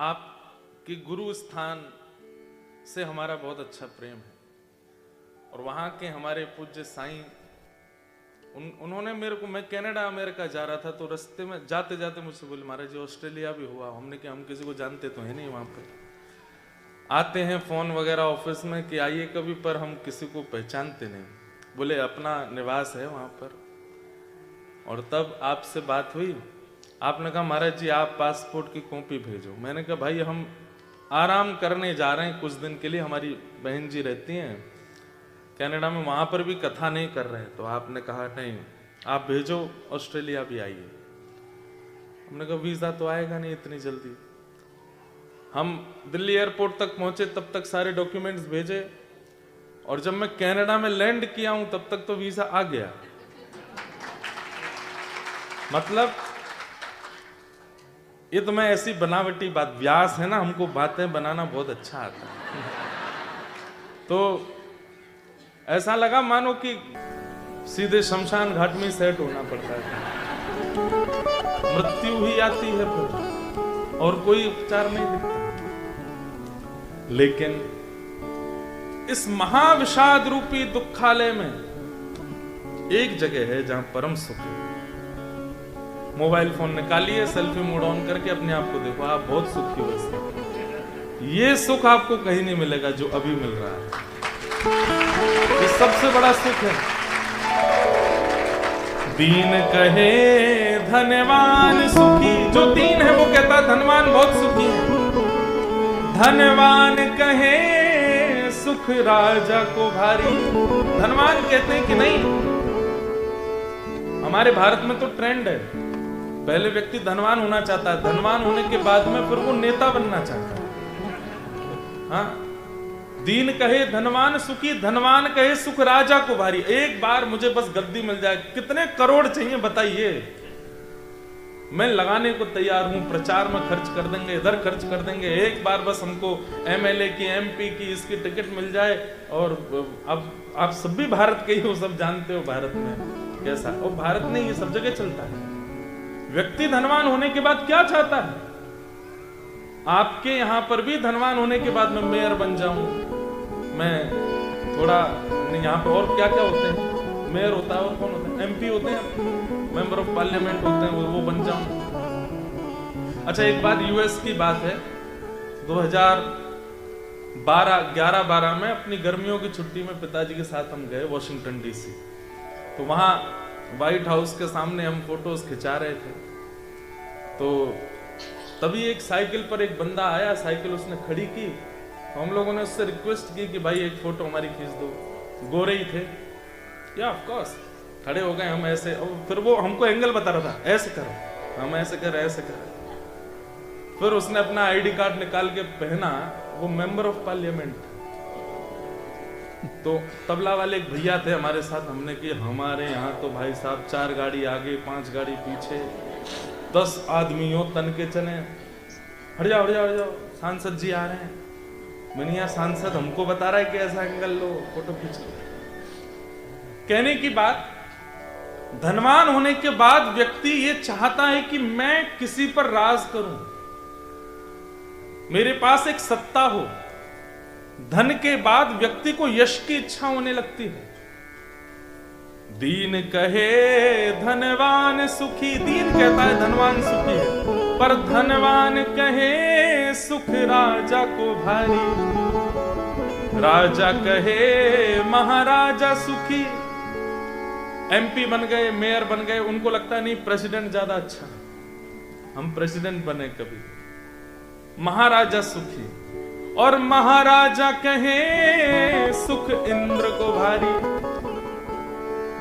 आपके गुरु स्थान से हमारा बहुत अच्छा प्रेम है और वहाँ के हमारे पूज्य साईं उन्होंने मेरे को, मैं कनाडा अमेरिका जा रहा था तो रास्ते में जाते जाते मुझसे बोले महाराज जी ऑस्ट्रेलिया भी हुआ। हमने कि हम किसी को जानते तो है नहीं, वहाँ पे आते हैं फोन वगैरह ऑफिस में कि आइए कभी, पर हम किसी को पहचानते नहीं। बोले अपना निवास है वहाँ पर। और तब आपसे बात हुई, आपने कहा महाराज जी आप पासपोर्ट की कॉपी भेजो। मैंने कहा भाई हम आराम करने जा रहे हैं कुछ दिन के लिए, हमारी बहन जी रहती हैं कनाडा में, वहाँ पर भी कथा नहीं कर रहे हैं। तो आपने कहा नहीं आप भेजो, ऑस्ट्रेलिया भी आइए। हमने कहा वीज़ा तो आएगा नहीं इतनी जल्दी। हम दिल्ली एयरपोर्ट तक पहुंचे, तब तक सारे डॉक्यूमेंट्स भेजे और जब मैं कनाडा में लैंड किया हूं तब तक तो वीज़ा आ गया। मतलब ये तो मैं ऐसी बनावटी बात, व्यास है ना, हमको बातें बनाना बहुत अच्छा आता है। तो ऐसा लगा मानो कि सीधे शमशान घाट में सेट होना पड़ता है, मृत्यु ही आती है फिर और कोई उपचार नहीं दिखता। लेकिन इस महाविषाद रूपी दुखालय में एक जगह है जहां परम सुख है। मोबाइल फोन निकालिए, सेल्फी मोड ऑन करके अपने आप को देखो, आप बहुत सुखी हो इसमें। ये सुख आपको कहीं नहीं मिलेगा जो अभी मिल रहा है, ये सबसे बड़ा सुख है। दीन कहे धनवान सुखी, जो दीन है वो कहता है धनवान बहुत सुखी है। धनवान कहे सुख राजा को भारी। धनवान कहते हैं कि नहीं, हमारे भारत में तो ट्रेंड है, पहले व्यक्ति धनवान होना चाहता है, धनवान होने के बाद में फिर वो नेता बनना चाहता है। हाँ, दीन कहे धनवान सुखी, धनवान कहे सुख राजा को भारी। एक बार मुझे बस गद्दी मिल जाए, कितने करोड़ चाहिए बताइए, मैं लगाने को तैयार हूं, प्रचार में खर्च कर देंगे, इधर खर्च कर देंगे। एक बार बस हमको एमएलए की, एमपी की, इसकी टिकट मिल जाए। और अब आप सब भी भारत के ही हो, सब जानते हो भारत में कैसा, और भारत नहीं ये सब जगह चलता है। व्यक्ति धनवान होने के बाद क्या चाहता है? आपके यहां पर भी धनवान होने के बाद मैं मेयर बन जाऊं, मैं थोड़ा यहाँ पे और क्या क्या होते हैं, मेयर होता है और कौन होता है, एमपी होते हैं, मेंबर ऑफ पार्लियामेंट होते हैं, वो बन जाऊं। अच्छा एक बार यूएस की बात है, 2011-12 में अपनी गर्मियों की छुट्टी में पिताजी के साथ हम गए वॉशिंगटन डीसी। तो वहां व्हाइट हाउस के सामने हम फोटोज खिंचा रहे थे। तो तभी एक साइकिल पर एक बंदा आया, साइकिल उसने खड़ी की, तो हम लोगों ने उससे रिक्वेस्ट की कि भाई एक फोटो हमारी खींच दो। गोरे ही थे, या ऑफ कोर्स खड़े हो गए हम ऐसे, और फिर वो हमको एंगल बता रहा था, ऐसे करो, हम ऐसे कर, ऐसे कर। फिर उसने अपना आईडी कार्ड निकाल के पहना, वो मेंबर ऑफ पार्लियामेंट। तो तबला वाले एक भैया थे हमारे साथ, हमने कि हमारे यहाँ तो भाई साहब 4 गाड़ी आगे 5 गाड़ी पीछे, 10 आदमियों तन के चने, हट जाओ हट जाओ हट जाओ, सांसद जी आ रहे हैं। मैंने यार सांसद हमको बता रहा है कि ऐसा एंगल लो, फोटो खींच लो। कहने की बात, धनवान होने के बाद व्यक्ति ये चाहता है कि मैं किसी पर राज करूं, मेरे पास एक सत्ता हो। धन के बाद व्यक्ति को यश की इच्छा होने लगती है। दीन कहे धनवान सुखी, दीन कहता है धनवान सुखी है, पर धनवान कहे सुख राजा को भारी। राजा कहे महाराजा सुखी। एमपी बन गए, मेयर बन गए, उनको लगता है नहीं प्रेसिडेंट ज्यादा अच्छा, हम प्रेसिडेंट बने कभी। महाराजा सुखी, और महाराजा कहे सुख इंद्र को भारी।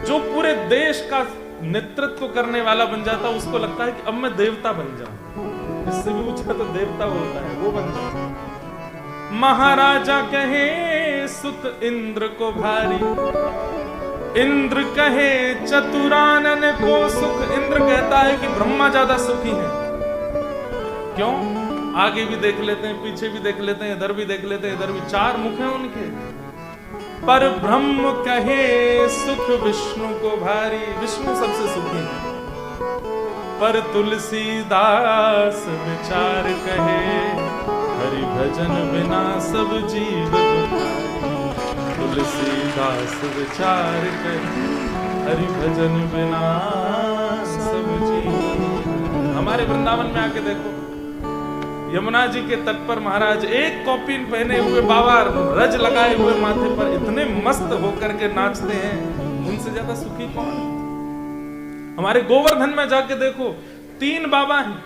जो पूरे देश का नेतृत्व करने वाला बन जाता, उसको लगता है कि अब मैं देवता बन जाऊं, इससे भी ऊंचा तो देवता होता है, वो बन जाता। महाराजा कहे सुख इंद्र को भारी। इंद्र कहे चतुरानन को सुख। इंद्र कहता है कि ब्रह्मा ज्यादा सुखी है। क्यों? आगे भी देख लेते हैं, पीछे भी देख लेते हैं, इधर भी देख लेते हैं, इधर भी 4 मुख हैं उनके। पर ब्रह्म कहे सुख विष्णु को भारी। विष्णु सबसे सुखी है। पर तुलसीदास विचार कहे भजन बिना सब जीव दुखाई, तुलसीदास विचार कर हरि भजन बिना सब जीव। हमारे वृंदावन में आके देखो, यमुना जी के तट पर महाराज एक कॉपीन पहने हुए बाबा रज लगाए हुए माथे पर इतने मस्त होकर के नाचते हैं, उनसे ज्यादा सुखी कौन? हमारे गोवर्धन में जाके देखो, 3 बाबा हैं,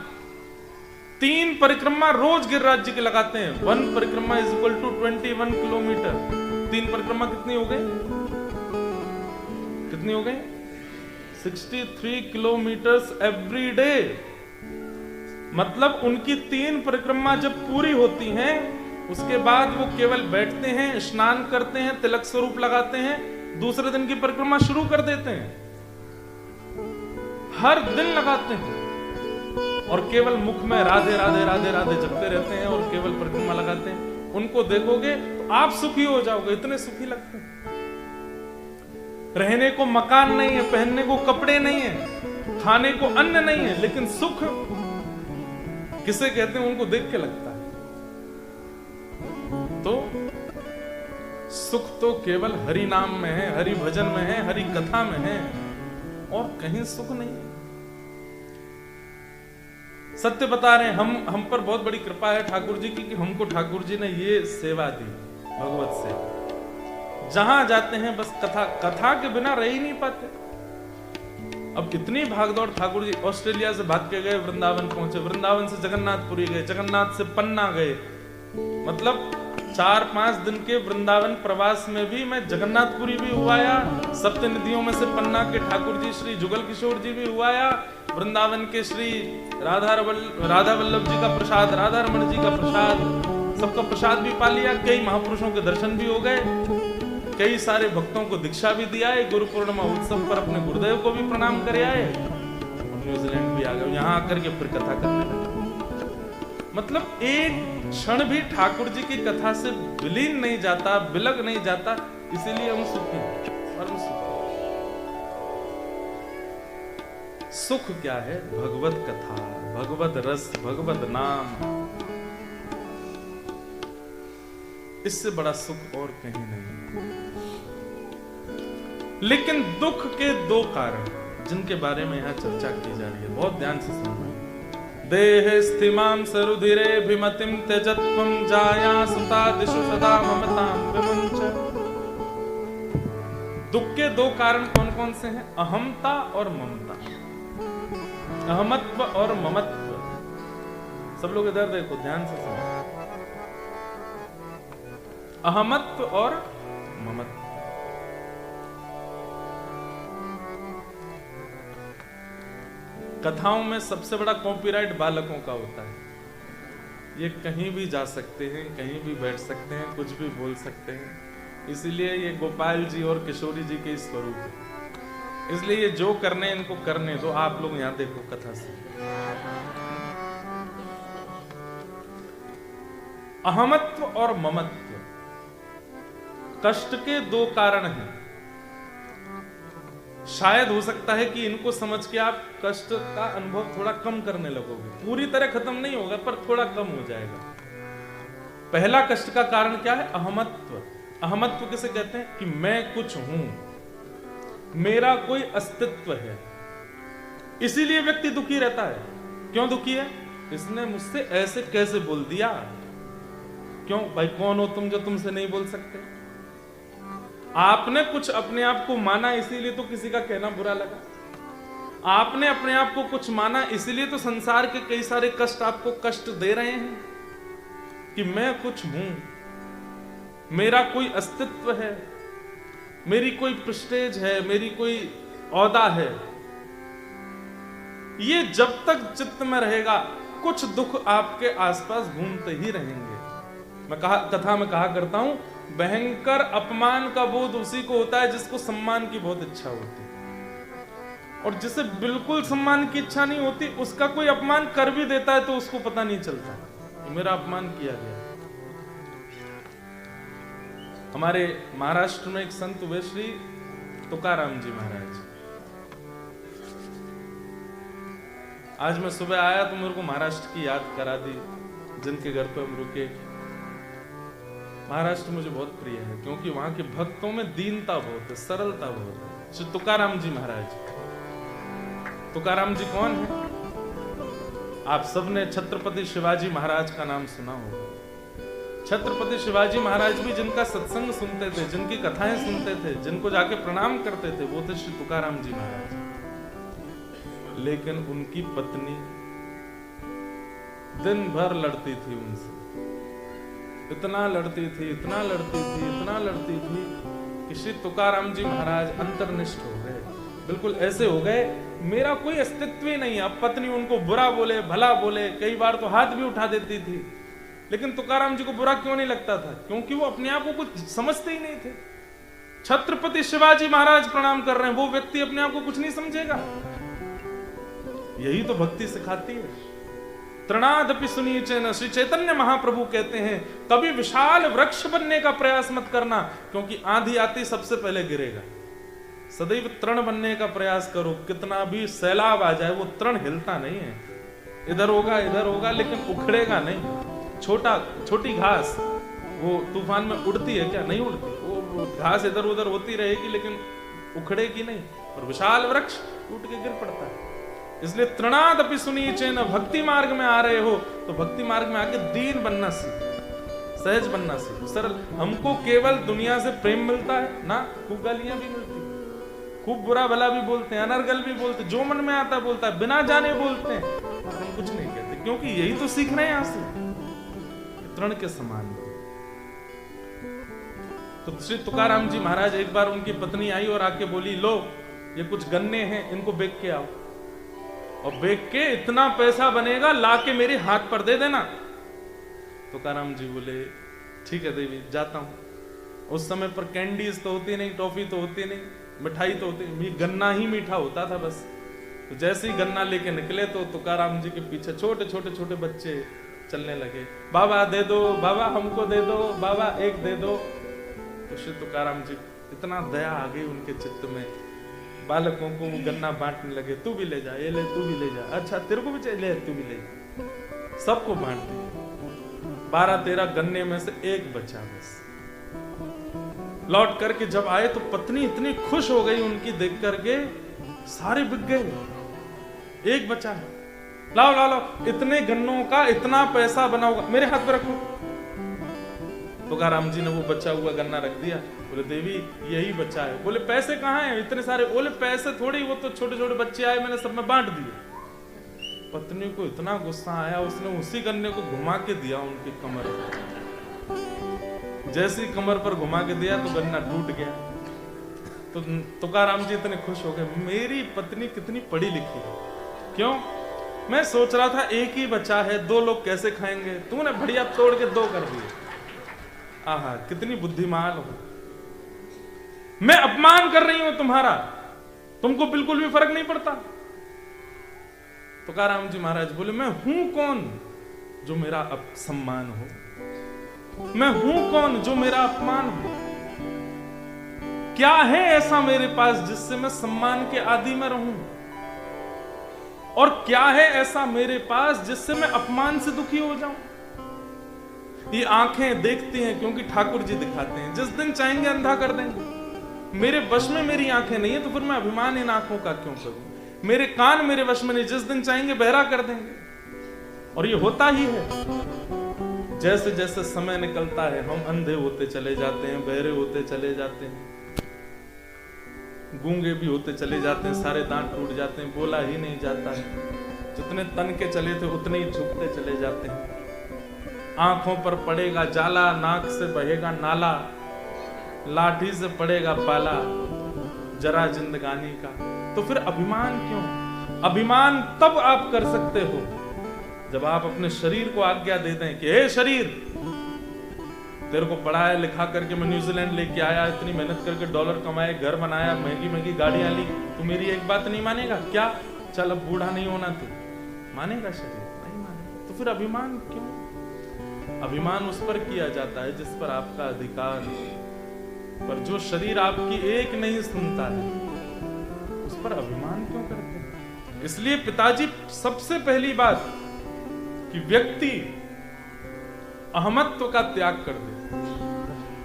3 परिक्रमा रोज गिरिराज जी के लगाते हैं। 1 परिक्रमा इज इक्वल टू 21 किलोमीटर। 3 परिक्रमा कितनी हो गई? कितनी हो गई? 63 किलोमीटर्स एवरी डे। मतलब उनकी 3 परिक्रमा जब पूरी होती हैं, उसके बाद वो केवल बैठते हैं, स्नान करते हैं, तिलक स्वरूप लगाते हैं, दूसरे दिन की परिक्रमा शुरू कर देते हैं। हर दिन लगाते हैं और केवल मुख में राधे राधे राधे राधे जपते रहते हैं और केवल परिक्रमा लगाते हैं। उनको देखोगे तो आप सुखी हो जाओगे, इतने सुखी लगते हैं। रहने को मकान नहीं है, पहनने को कपड़े नहीं है, खाने को अन्न नहीं है, लेकिन सुख किसे कहते हैं उनको देख के लगता है। तो सुख तो केवल हरि नाम में है, हरि भजन में है, हरि कथा में है, और कहीं सुख नहीं है। सत्य बता रहे हैं, हम पर बहुत बड़ी कृपा है ठाकुर जी की कि हमको ठाकुर जी ने ये सेवा दी, भगवत सेवा। जहां जाते हैं बस कथा के बिना रह ही नहीं पाते। अब इतनी भागदौड़, ठाकुर जी ऑस्ट्रेलिया से भाग के गए, वृंदावन पहुंचे, वृंदावन से जगन्नाथपुरी गए, जगन्नाथ से पन्ना गए। मतलब 4-5 दिन के वृंदावन प्रवास में भी मैं जगन्नाथपुरी भी हुआया, सप्तनिधियों में से पन्ना के ठाकुर जी श्री जुगल किशोर जी भी हुआया, वृंदावन के श्री राधा वल्लभ जी का प्रसाद, राधा रमन जी का प्रसाद, सबका प्रसाद भी पा लिया। कई महापुरुषों के दर्शन भी हो गए, कई सारे भक्तों को दीक्षा भी दिया है। गुरु पूर्णिमा उत्सव पर अपने गुरुदेव को भी प्रणाम करे आए, न्यूजीलैंड भी आ गए, यहाँ आकर के फिर कथा करने लगे। मतलब एक क्षण भी ठाकुर जी की कथा से विलीन नहीं जाता, बिलग नहीं जाता, इसीलिए हम सुखी हैं, परम सुखी। सुख क्या है? भगवत कथा, भगवत रस, भगवत नाम, इससे बड़ा सुख और कहीं नहीं। लेकिन दुख के 2 कारण जिनके बारे में यहां चर्चा की जा रही है, बहुत ध्यान से सुनना। देह स्थिमां सरुधिरे भिमतिं त्यजत्वं जाया सुता दिशु सदा ममतां विमुंच। दुख के 2 कारण कौन कौन से हैं? अहमता और ममता। अहमत्व और ममत्व। सब लोग इधर देखो, ध्यान से सुनो। अहमत्व और ममत्व। कथाओं में सबसे बड़ा कॉपीराइट बालकों का होता है। ये कहीं भी जा सकते हैं, कहीं भी बैठ सकते हैं, कुछ भी बोल सकते हैं। इसीलिए ये गोपाल जी और किशोरी जी के स्वरूप है। इसलिए ये जो करने इनको करने दो। आप लोग यहां देखो कथा से। अहमत्व और ममत्व कष्ट के 2 कारण हैं। शायद हो सकता है कि इनको समझ के आप कष्ट का अनुभव थोड़ा कम करने लगोगे। पूरी तरह खत्म नहीं होगा, पर थोड़ा कम हो जाएगा। पहला कष्ट का कारण क्या है? अहमत्व। अहमत्व किसे कहते हैं? कि मैं कुछ हूं, मेरा कोई अस्तित्व है। इसीलिए व्यक्ति दुखी रहता है। क्यों दुखी है? इसने मुझसे ऐसे कैसे बोल दिया। क्यों भाई, कौन हो तुम जो तुमसे नहीं बोल सकते? आपने कुछ अपने आप को माना, इसीलिए तो किसी का कहना बुरा लगा। आपने अपने आप को कुछ माना, इसीलिए तो संसार के कई सारे कष्ट आपको कष्ट दे रहे हैं कि मैं कुछ हूं, मेरा कोई अस्तित्व है, मेरी कोई प्रेस्टीज है, मेरी कोई औहदा है। ये जब तक चित्त में रहेगा, कुछ दुख आपके आसपास घूमते ही रहेंगे। मैं कथा में कहा करता हूं, भयंकर अपमान का बोध उसी को होता है जिसको सम्मान की बहुत इच्छा होती है, और जिसे बिल्कुल सम्मान की इच्छा नहीं होती, उसका कोई अपमान कर भी देता है तो उसको पता नहीं चलता कि मेरा अपमान किया गया। हमारे महाराष्ट्र में एक संत हुए श्री तुकाराम जी महाराज। आज मैं सुबह आया तो मेरे को महाराष्ट्र की याद करा दी, जिनके घर पे हम रुके। महाराष्ट्र मुझे बहुत प्रिय है क्योंकि वहां के भक्तों में दीनता बहुत है, सरलता बहुत है। श्री तुकाराम जी महाराज, तुकाराम जी कौन है? आप सबने छत्रपति शिवाजी महाराज का नाम सुना होगा। छत्रपति शिवाजी महाराज भी जिनका सत्संग सुनते थे, जिनकी कथाएं सुनते थे, जिनको जाके प्रणाम करते थे, वो थे श्री तुकाराम जी महाराज। लेकिन उनकी पत्नी दिन भर लड़ती थी उनसे, इतना लड़ती थी, इतना लड़ती थी, इतना लड़ती थी कि श्री तुकाराम जी महाराज अंतर्निष्ठ हो गए। बिल्कुल ऐसे हो गए मेरा कोई अस्तित्व ही नहीं है। अब पत्नी उनको बुरा बोले, भला बोले, कई बार तो हाथ भी उठा देती थी, लेकिन तुकाराम जी को बुरा क्यों नहीं लगता था? क्योंकि वो अपने आप को कुछ समझते ही नहीं थे। छत्रपति शिवाजी महाराज प्रणाम कर रहे हैं, वो व्यक्ति अपने आप को कुछ नहीं समझेगा। यही तो भक्ति सिखाती है। तृणादपि सुनीचेन, श्री चैतन्य महाप्रभु कहते हैं कभी विशाल वृक्ष बनने का प्रयास मत करना, क्योंकि आंधी आती सबसे पहले गिरेगा। सदैव तृण बनने का प्रयास करो, कितना भी सैलाब आ जाए वो तृण हिलता नहीं है, इधर होगा लेकिन उखड़ेगा नहीं। छोटी घास वो तूफान में उड़ती है क्या? नहीं उड़ती, वो घास इधर उधर होती रहेगी लेकिन उखड़ेगी नहीं। और विशाल वृक्ष टूट के गिर पड़ता है। इसलिए तृणादपि सुनीचेन, भक्ति मार्ग में आ रहे हो तो भक्ति मार्ग में आके दीन बनना सीखो, सहज बनना सीखो, सरल। हमको केवल दुनिया से प्रेम मिलता है ना, खूब गालियां भी मिलती, खूब बुरा भला भी बोलते हैं, अनर्गल भी बोलते, जो मन में आता बोलता है, बिना जाने बोलते हैं, हम कुछ नहीं कहते, क्योंकि यही तो सीख रहे हैं यहां से, तृण के समान। तो श्री तुकाराम जी महाराज, एक बार उनकी पत्नी आई और आके बोली, लो ये कुछ गन्ने हैं, इनको बेच के आओ, और बेच के इतना पैसा बनेगा लाके मेरे हाथ पर दे देना। तुकाराम जी बोले ठीक है देवी, जाता हूं। उस समय पर कैंडीज तो होती नहीं, टॉफी तो होती नहीं, मिठाई तो होती नहीं, गन्ना ही मीठा होता था बस। तो जैसे ही गन्ना लेके निकले तो तुकाराम जी के पीछे छोटे बच्चे चलने लगे, बाबा दे दो, बाबा हमको दे दो, बाबा एक दे दो। तो श्री तुकाराम जी इतना दया आ गई उनके चित्त में, बालकों को वो गन्ना बांटने लगे, तू भी ले जा, ये ले, तू भी ले जा, अच्छा तेरे को भी चाहिए, तू भी ले जा, सबको बांट दिया। 12-13 गन्ने में से एक बचा बस। लौट करके जब आए तो पत्नी इतनी खुश हो गई उनकी देख करके, सारे बिक गए, एक बचा है, लाओ लाओ लाओ, इतने गन्नों का इतना पैसा बना होगा, मेरे हाथ पे रखो। तुकाराम जी ने वो बचा हुआ गन्ना रख दिया, बोले देवी यही बचा है। बोले पैसे कहाँ हैं इतने सारे? बोले पैसे थोड़ी, वो तो छोटे बच्चे आए, मैंने सब में बांट दिए। पत्नी को इतना गुस्सा आया, उसने उसी गन्ने को घुमा के दिया उनकी कमर पर। जैसी कमर पर घुमा के दिया तो गन्ना टूट गया। तो तुकाराम जी इतने खुश हो गए, मेरी पत्नी कितनी पढ़ी लिखी है। क्यों? मैं सोच रहा था एक ही बचा है, 2 लोग कैसे खाएंगे, तूने बढ़िया तोड़ के 2 कर दिए। आहा, कितनी बुद्धिमान हो। मैं अपमान कर रही हूं तुम्हारा, तुमको बिल्कुल भी फर्क नहीं पड़ता। तुकाराम जी महाराज बोले, मैं हूं कौन जो मेरा सम्मान हो? मैं हूं कौन जो मेरा अपमान हो? क्या है ऐसा मेरे पास जिससे मैं सम्मान के आदि में रहूं? और क्या है ऐसा मेरे पास जिससे मैं अपमान से दुखी हो जाऊं? ये आंखें देखती हैं क्योंकि ठाकुर जी दिखाते हैं, जिस दिन चाहेंगे अंधा कर देंगे। मेरे वश में मेरी आंखें नहीं है तो फिर मैं अभिमान इन आंखों का क्यों करूं? मेरे कान मेरे वश में नहीं, जिस दिन चाहेंगे बहरा कर देंगे। और ये होता ही है, जैसे जैसे समय निकलता है हम अंधे होते चले जाते हैं, बहरे होते चले जाते हैं, गूंगे भी होते चले जाते हैं, सारे दांत टूट जाते हैं, बोला ही नहीं जाता है, जितने तन के चले थे उतने ही झुकते चले जाते हैं। आंखों पर पड़ेगा जाला, नाक से बहेगा नाला, लाठी से पड़ेगा पाला, जरा जिंदगानी का। तो फिर अभिमान क्यों? अभिमान तब आप कर सकते हो जब आप अपने शरीर को आज्ञा दे दें कि हे शरीर, तेरे को पढ़ाया लिखा करके मैं न्यूजीलैंड लेके आया, इतनी मेहनत करके डॉलर कमाए, घर बनाया, महंगी गाड़ियां ली, तू मेरी एक बात नहीं मानेगा क्या? चल अब बूढ़ा नहीं होना, तू मानेगा? शरीर नहीं मानेगा। तो फिर अभिमान क्यों? अभिमान उस पर किया जाता है जिस पर आपका अधिकार है, पर जो शरीर आपकी एक नहीं सुनता है उस पर अभिमान क्यों करते हैं? इसलिए पिताजी सबसे पहली बात कि व्यक्ति अहमत्व का त्याग कर दे।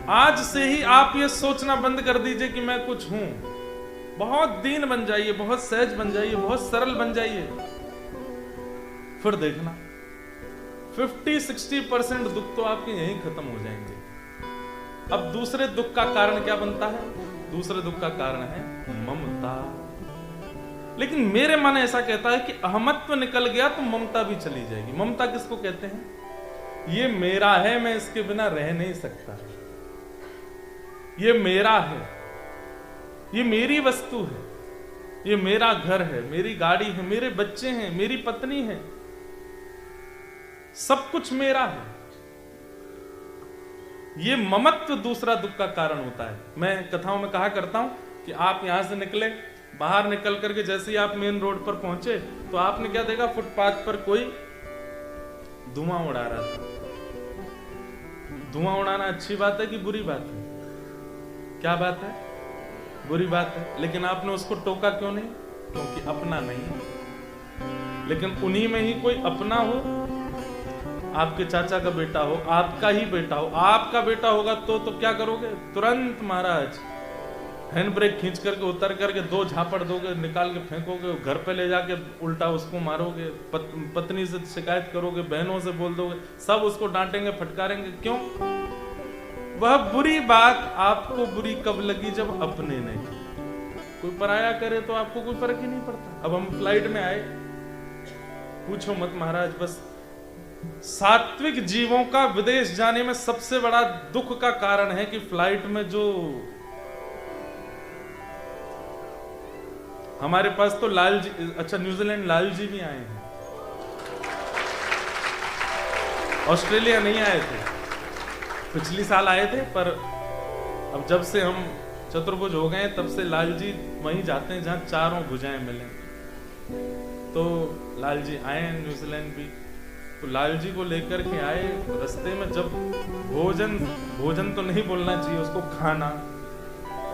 आज से ही आप ये सोचना बंद कर दीजिए कि मैं कुछ हूं। बहुत दीन बन जाइए, बहुत सहज बन जाइए, बहुत सरल बन जाइए, फिर देखना 50-60% दुख तो आपके यहीं खत्म हो जाएंगे। अब दूसरे दुख का कारण क्या बनता है? दूसरे दुख का कारण है ममता। लेकिन मेरे मन ऐसा कहता है कि अहमत्व निकल गया तो ममता भी चली जाएगी। ममता किसको कहते हैं? ये मेरा है, मैं इसके बिना रह नहीं सकता, ये मेरा है, ये मेरी वस्तु है, ये मेरा घर है, मेरी गाड़ी है, मेरे बच्चे हैं, मेरी पत्नी है, सब कुछ मेरा है। ये ममत्व दूसरा दुख का कारण होता है। मैं कथाओं में कहा करता हूं कि आप यहां से निकले, बाहर निकल करके जैसे ही आप मेन रोड पर पहुंचे तो आपने क्या देखा? फुटपाथ पर कोई धुआं उड़ा रहा था। धुआं उड़ाना अच्छी बात है कि बुरी बात है? क्या बात है? बुरी बात है। लेकिन आपने उसको टोका क्यों नहीं? क्योंकि अपना नहीं है। लेकिन उन्हीं में ही कोई अपना हो, आपके चाचा का बेटा हो, आपका ही बेटा हो, आपका बेटा होगा तो क्या करोगे? तुरंत महाराज हैंड ब्रेक खींच करके उतर करके 2 झापड़ दोगे, निकाल के फेंकोगे, घर पे ले जाके उल्टा उसको मारोगे, पत्नी से शिकायत करोगे, बहनों से बोल दोगे, सब उसको डांटेंगे, फटकारेंगे। क्यों? वह बुरी बात आपको बुरी कब लगी? जब अपने ने की। कोई पराया करे तो आपको कोई फर्क ही नहीं पड़ता। अब हम फ्लाइट में आए, पूछो मत महाराज, बस सात्विक जीवों का विदेश जाने में सबसे बड़ा दुख का कारण है कि फ्लाइट में जो हमारे पास तो लाल जी, अच्छा न्यूजीलैंड लाल जी भी आए हैं, ऑस्ट्रेलिया नहीं आए थे, पिछली साल आए थे, पर अब जब से हम चतुर्भुज हो गए तब से लाल जी वहीं जाते हैं जहां चारों भुजाएं मिले। तो लाल जी आए हैं न्यूजीलैंड भी, तो लाल जी को लेकर के आए। रास्ते में जब भोजन तो नहीं बोलना चाहिए उसको, खाना,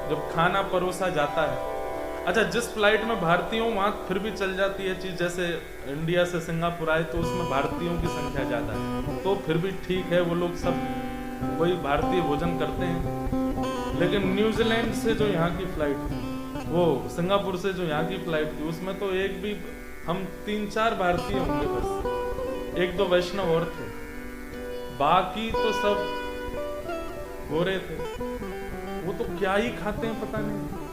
जब खाना परोसा जाता है, अच्छा जिस फ्लाइट में भारतीयों वहां फिर भी चल जाती है चीज, जैसे इंडिया से सिंगापुर आए तो उसमें भारतीयों की संख्या ज्यादा है तो फिर भी ठीक है, वो लोग सब वही भारतीय भोजन करते हैं। लेकिन न्यूजीलैंड से जो यहाँ की फ्लाइट थी, वो सिंगापुर से जो यहाँ की फ्लाइट थी, उसमें तो एक भी, हम 3-4 भारतीय होंगे बस, 1-2 वैष्णव और थे, बाकी तो सब गोरे थे। वो तो क्या ही खाते हैं पता नहीं,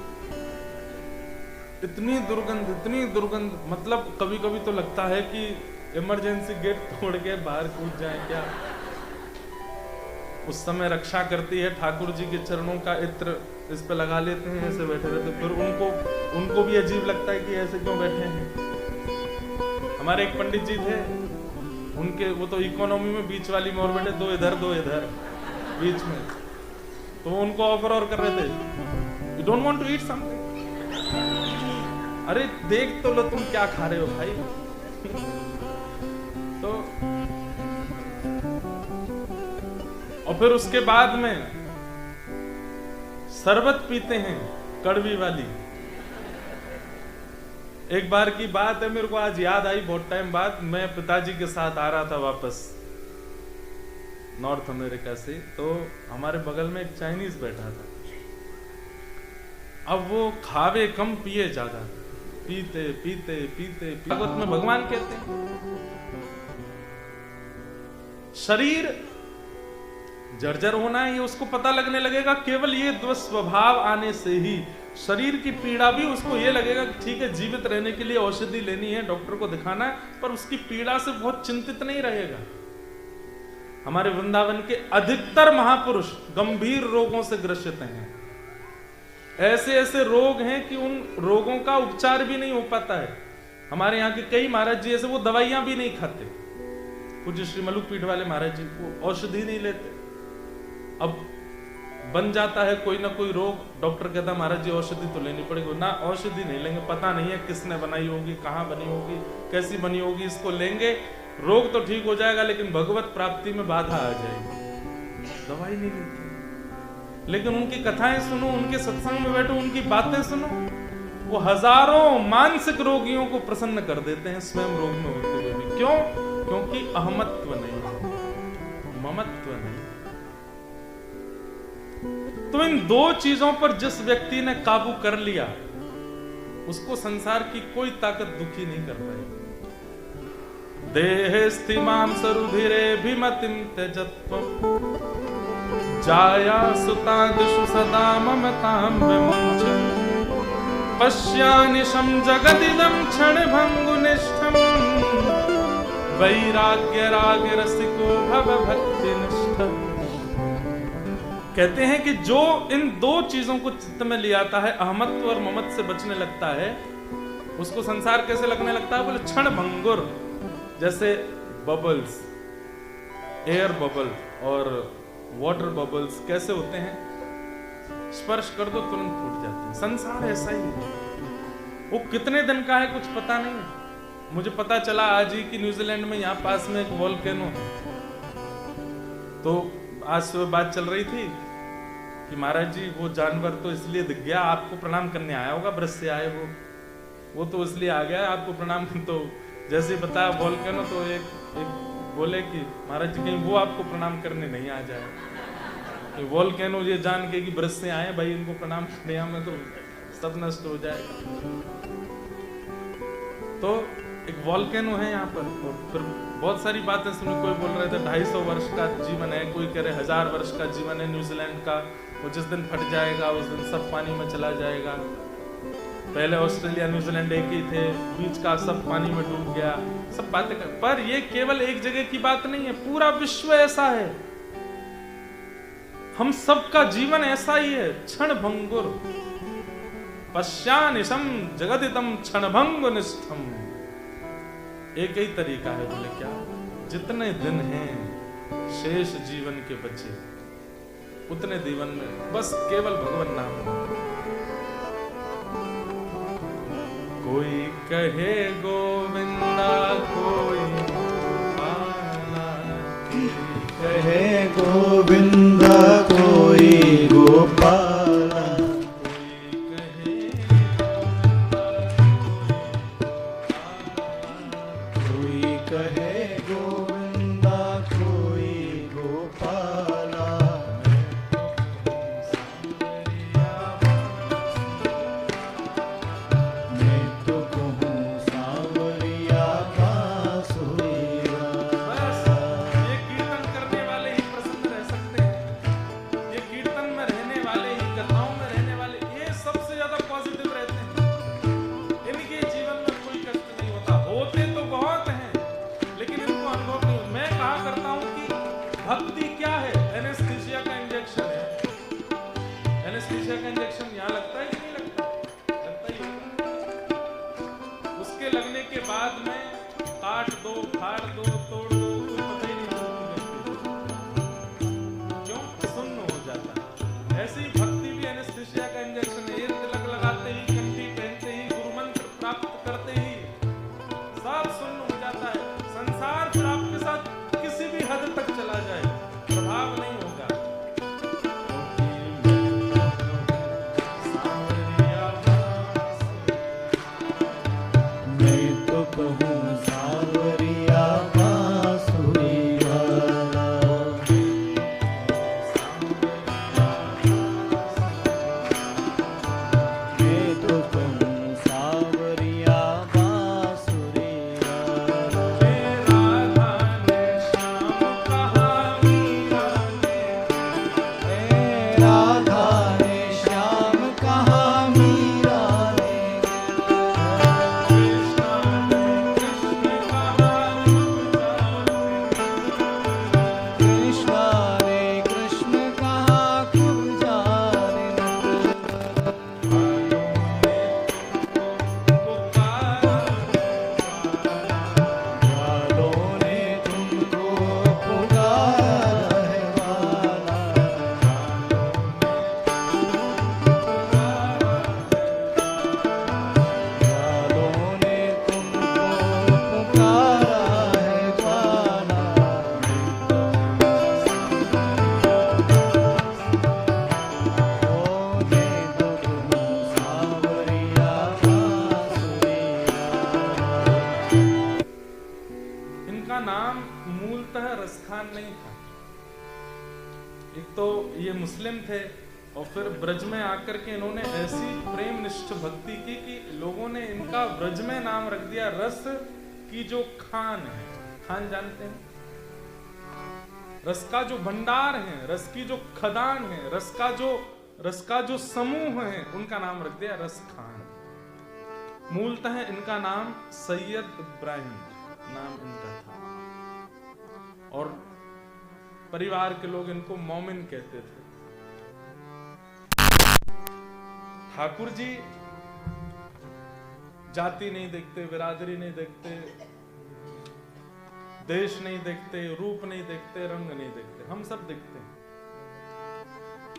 इतनी दुर्गंध, मतलब कभी कभी तो लगता है कि इमरजेंसी गेट तोड़ के बाहर कूद जाए क्या। उस समय रक्षा करती है, ठाकुर जी के चरणों का इत्र इस पे लगा लेते हैं, ऐसे बैठे रहते, फिर उनको भी अजीब लगता है कि ऐसे क्यों बैठे हैं। हमारे एक पंडित जी थे, उनके वो तो इकोनॉमी में बीच वाली में और बैठे, 2 इधर 2 इधर बीच में, तो उनको ऑफर और कर रहे थे, you don't want to eat something? अरे देख तो लो तुम क्या खा रहे हो भाई। तो और फिर उसके बाद में शरबत पीते हैं, कड़वी वाली। एक बार की बात है, मेरे को आज याद आई बहुत टाइम बाद, मैं पिताजी के साथ आ रहा था वापस नॉर्थ अमेरिका से, तो हमारे बगल में एक चाइनीज बैठा था। अब वो खावे कम पिए ज्यादा, पीते पीते पीते, भागवत में भगवान कहते हैं शरीर जर्जर होना है, ये उसको पता लगने लगेगा केवल ये दुस्वभाव आने से ही। शरीर की पीड़ा भी उसको ये लगेगा कि ठीक है, जीवित रहने के लिए औषधि लेनी है, डॉक्टर को दिखाना है, पर उसकी पीड़ा से बहुत चिंतित नहीं रहेगा। हमारे वृंदावन के अधिकतर महापुरुष गंभीर रोगों से ग्रसित हैं। ऐसे ऐसे रोग हैं कि उन रोगों का उपचार भी नहीं हो पाता है। हमारे यहाँ के कई महाराज जी ऐसे, वो दवाइयां भी नहीं खाते। पूज्य श्री मलुक पीठ वाले महाराज जी वो औषधि नहीं लेते। अब बन जाता है कोई ना कोई रोग, डॉक्टर कहता महाराज जी औषधि तो लेनी पड़ेगी, ना औषधि नहीं लेंगे, पता नहीं है किसने बनाई होगी, कहाँ बनी होगी, कैसी बनी होगी, इसको लेंगे रोग तो ठीक हो जाएगा, लेकिन भगवत प्राप्ति में बाधा आ जाएगी, दवाई नहीं लेते। लेकिन उनकी कथाएं सुनो, उनके सत्संग में बैठो, उनकी बातें सुनो, वो हजारों मानसिक रोगियों को प्रसन्न कर देते हैं, स्वयं रोग में होते हुए भी। क्यों? क्योंकि अहमत्व नहीं, ममत्व नहीं। तो इन दो चीजों पर जिस व्यक्ति ने काबू कर लिया, उसको संसार की कोई ताकत दुखी नहीं कर पाएगी। देहे स्थिमां सरुधिरे भिमतिं त्यजत्वं जाया सुतादिषु सदा ममतां विमुञ्चन् पश्यानिशं जगदिदं क्षणभङ्गुनिष्ठं वैराग्य राग रसिको भव भक्तिनिष्ठ। कहते हैं कि जो इन दो चीजों को चित्त में ले आता है, अहमत्व और ममत्व से बचने लगता है, उसको संसार कैसे लगने लगता है? बोले क्षण भंगुर। जैसे बबल्स, एयर बबल और वाटर बबल्स कैसे होते हैं? स्पर्श कर दो तुरंत फूट जाते हैं। संसार ऐसा ही है, वो कितने दिन का है कुछ पता नहीं है। मुझे पता चला आज ही कि न्यूजीलैंड में यहाँ पास में एक वोल्केनो है। तो आज सुबह बात चल रही थी कि महाराज जी वो जानवर तो इसलिए दिख गया, आपको प्रणाम करने आया होगा, ब्रज से आए वो तो इसलिए आ गया आपको प्रणाम। तो जैसे बताया वोल्केनो, तो एक बोले कि महाराज जी कहीं वो आपको प्रणाम करने नहीं आ जाए। वोल्केनो ये जान के कि ब्रज से आए भाई, इनको प्रणाम करने हमें तो सब नष्ट हो जाएगा। तो एक वोल्केनो है यहाँ पर, और फिर बहुत सारी बातें सुनी। कोई बोल रहे थे 250 वर्ष का जीवन है, कोई कह रहे 1000 वर्ष का जीवन है न्यूजीलैंड का। वो जिस दिन फट जाएगा उस दिन सब पानी में चला जाएगा। पहले ऑस्ट्रेलिया न्यूजीलैंड एक ही थे, बीच का सब पानी में डूब गया। सब बातें कर, पर ये केवल एक जगह की बात नहीं है, पूरा विश्व ऐसा है। हम सबका जीवन ऐसा ही है, क्षण भंगुर। पश्यानिशं जगदिदं क्षणभंगुनिष्ठम्। एक ही तरीका है, बोले क्या? जितने दिन हैं शेष जीवन के बचे, उतने जीवन में बस केवल भगवान नाम। कोई कहे गोविंदा, कोई गोपाला, कहे गोविंदा, कोई गोपाला, कोई कहे गोविंदा, कोई गोपाला। मैं तो कहूँ सांवरिया बांसुरिया। बस ये कीर्तन करने वाले ही प्रसन्न रह सकते हैं। ये कीर्तन में रहने वाले ही, कथाओं में रहने वाले, ये सबसे ज्यादा पॉजिटिव रहते हैं। इनके जीवन में कोई कष्ट नहीं होता। होते तो बहुत हैं, लेकिन इनको अनुभव नहीं। मैं कहा करता हूँ कि भक्ति क्या है? एनेस्थीसिया का इंजेक्शन है। एनेस्थीसिया का इंजेक्शन यहाँ लगता है कि नहीं लगता? लगता ही होगा। उसके लगने के बाद में काट दो, फाड़ दो, तोड़ दो, कोई पता ही नहीं चलता। क्यों? सुन्न हो जाता है। ऐसी भक्ति भी एनेस्थीसिया का इंजेक्शन है। ये तिलक लगाते ही, कंठी पहनते ही, गुरु मंत्र प्राप्त करते ही सब सुन्न हो जाता है। संसार फिर आपके साथ किसी भी हद तक चला जाए, प्रभाव नहीं होगा। मैं तो कहूँ सांवरिया बांसुरिया। एक तो ये मुस्लिम थे और फिर ब्रज में आकर के इन्होंने ऐसी प्रेम निष्ठ भक्ति की कि लोगों ने इनका ब्रज में नाम रख दिया रस की जो खान है। खान जानते हैं? रस का जो भंडार है, रस की जो खदान है, रस का जो समूह है, उनका नाम रख दिया रस खान। मूलतः इनका नाम सैयद इब्राहिम नाम इनका था और परिवार के लोग इनको मोमिन कहते थे। ठाकुर जी जाति नहीं देखते, बिरादरी नहीं देखते, देश नहीं देखते, रूप नहीं देखते, रंग नहीं देखते। हम सब देखते हैं,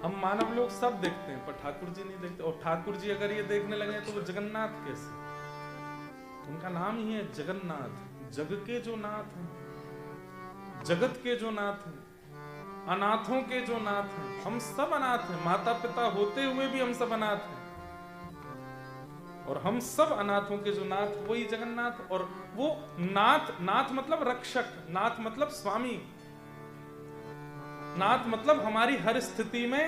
हम मानव लोग सब देखते हैं, पर ठाकुर जी नहीं देखते। और ठाकुर जी अगर ये देखने लगे तो वो जगन्नाथ कैसे? उनका नाम ही है जगन्नाथ, जग के जो नाथ हैं, जगत के जो नाथ हैं, अनाथों के जो नाथ हैं। हम सब अनाथ हैं, माता पिता होते हुए भी हम सब अनाथ हैं, और हम सब अनाथों के जो नाथ वही जगन्नाथ। और वो नाथ, नाथ मतलब रक्षक, नाथ मतलब स्वामी, नाथ मतलब हमारी हर स्थिति में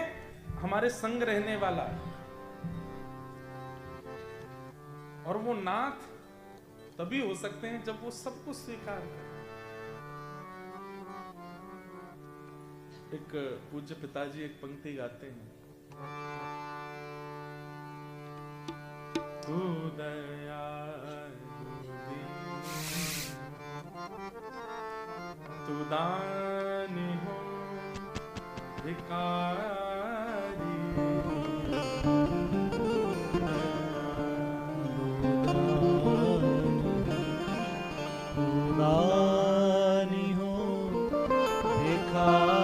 हमारे संग रहने वाला। और वो नाथ तभी हो सकते हैं जब वो सब कुछ स्वीकार करें। एक पूज्य पिताजी एक पंक्ति गाते हैं, तू दयालु दीन, तू दानी हो भिखारी, दानी हो भिखारी,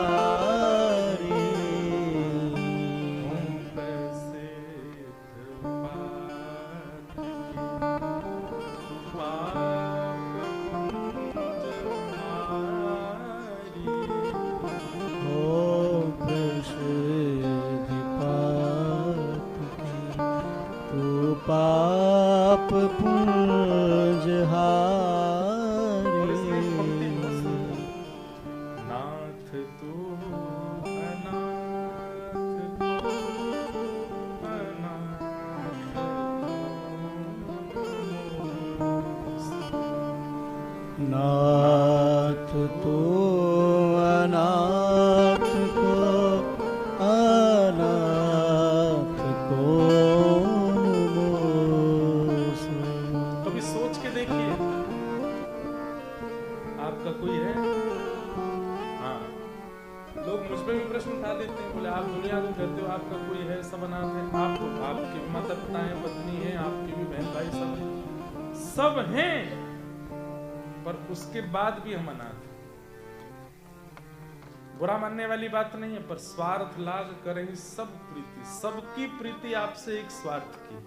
पाप पुंज हारी। नाथ तू अनाथ नाथ तू अनाथ को अनाथ को। कभी सोच के देखिए, आपका कोई है? हाँ, लोग मुझ पे भी प्रश्न उठा देते हैं, बोले आप दुनिया को कहते हो आपका कोई है, सब अनाथ है। आपके भी माता पिता हैं, पत्नी है, आपके भी बहन भाई सब हैं, पर उसके बाद भी हम अनाथ हैं। बुरा मानने वाली बात नहीं है, पर स्वार्थ लाग करें सब प्रीति, सबकी प्रीति आपसे एक स्वार्थ की है,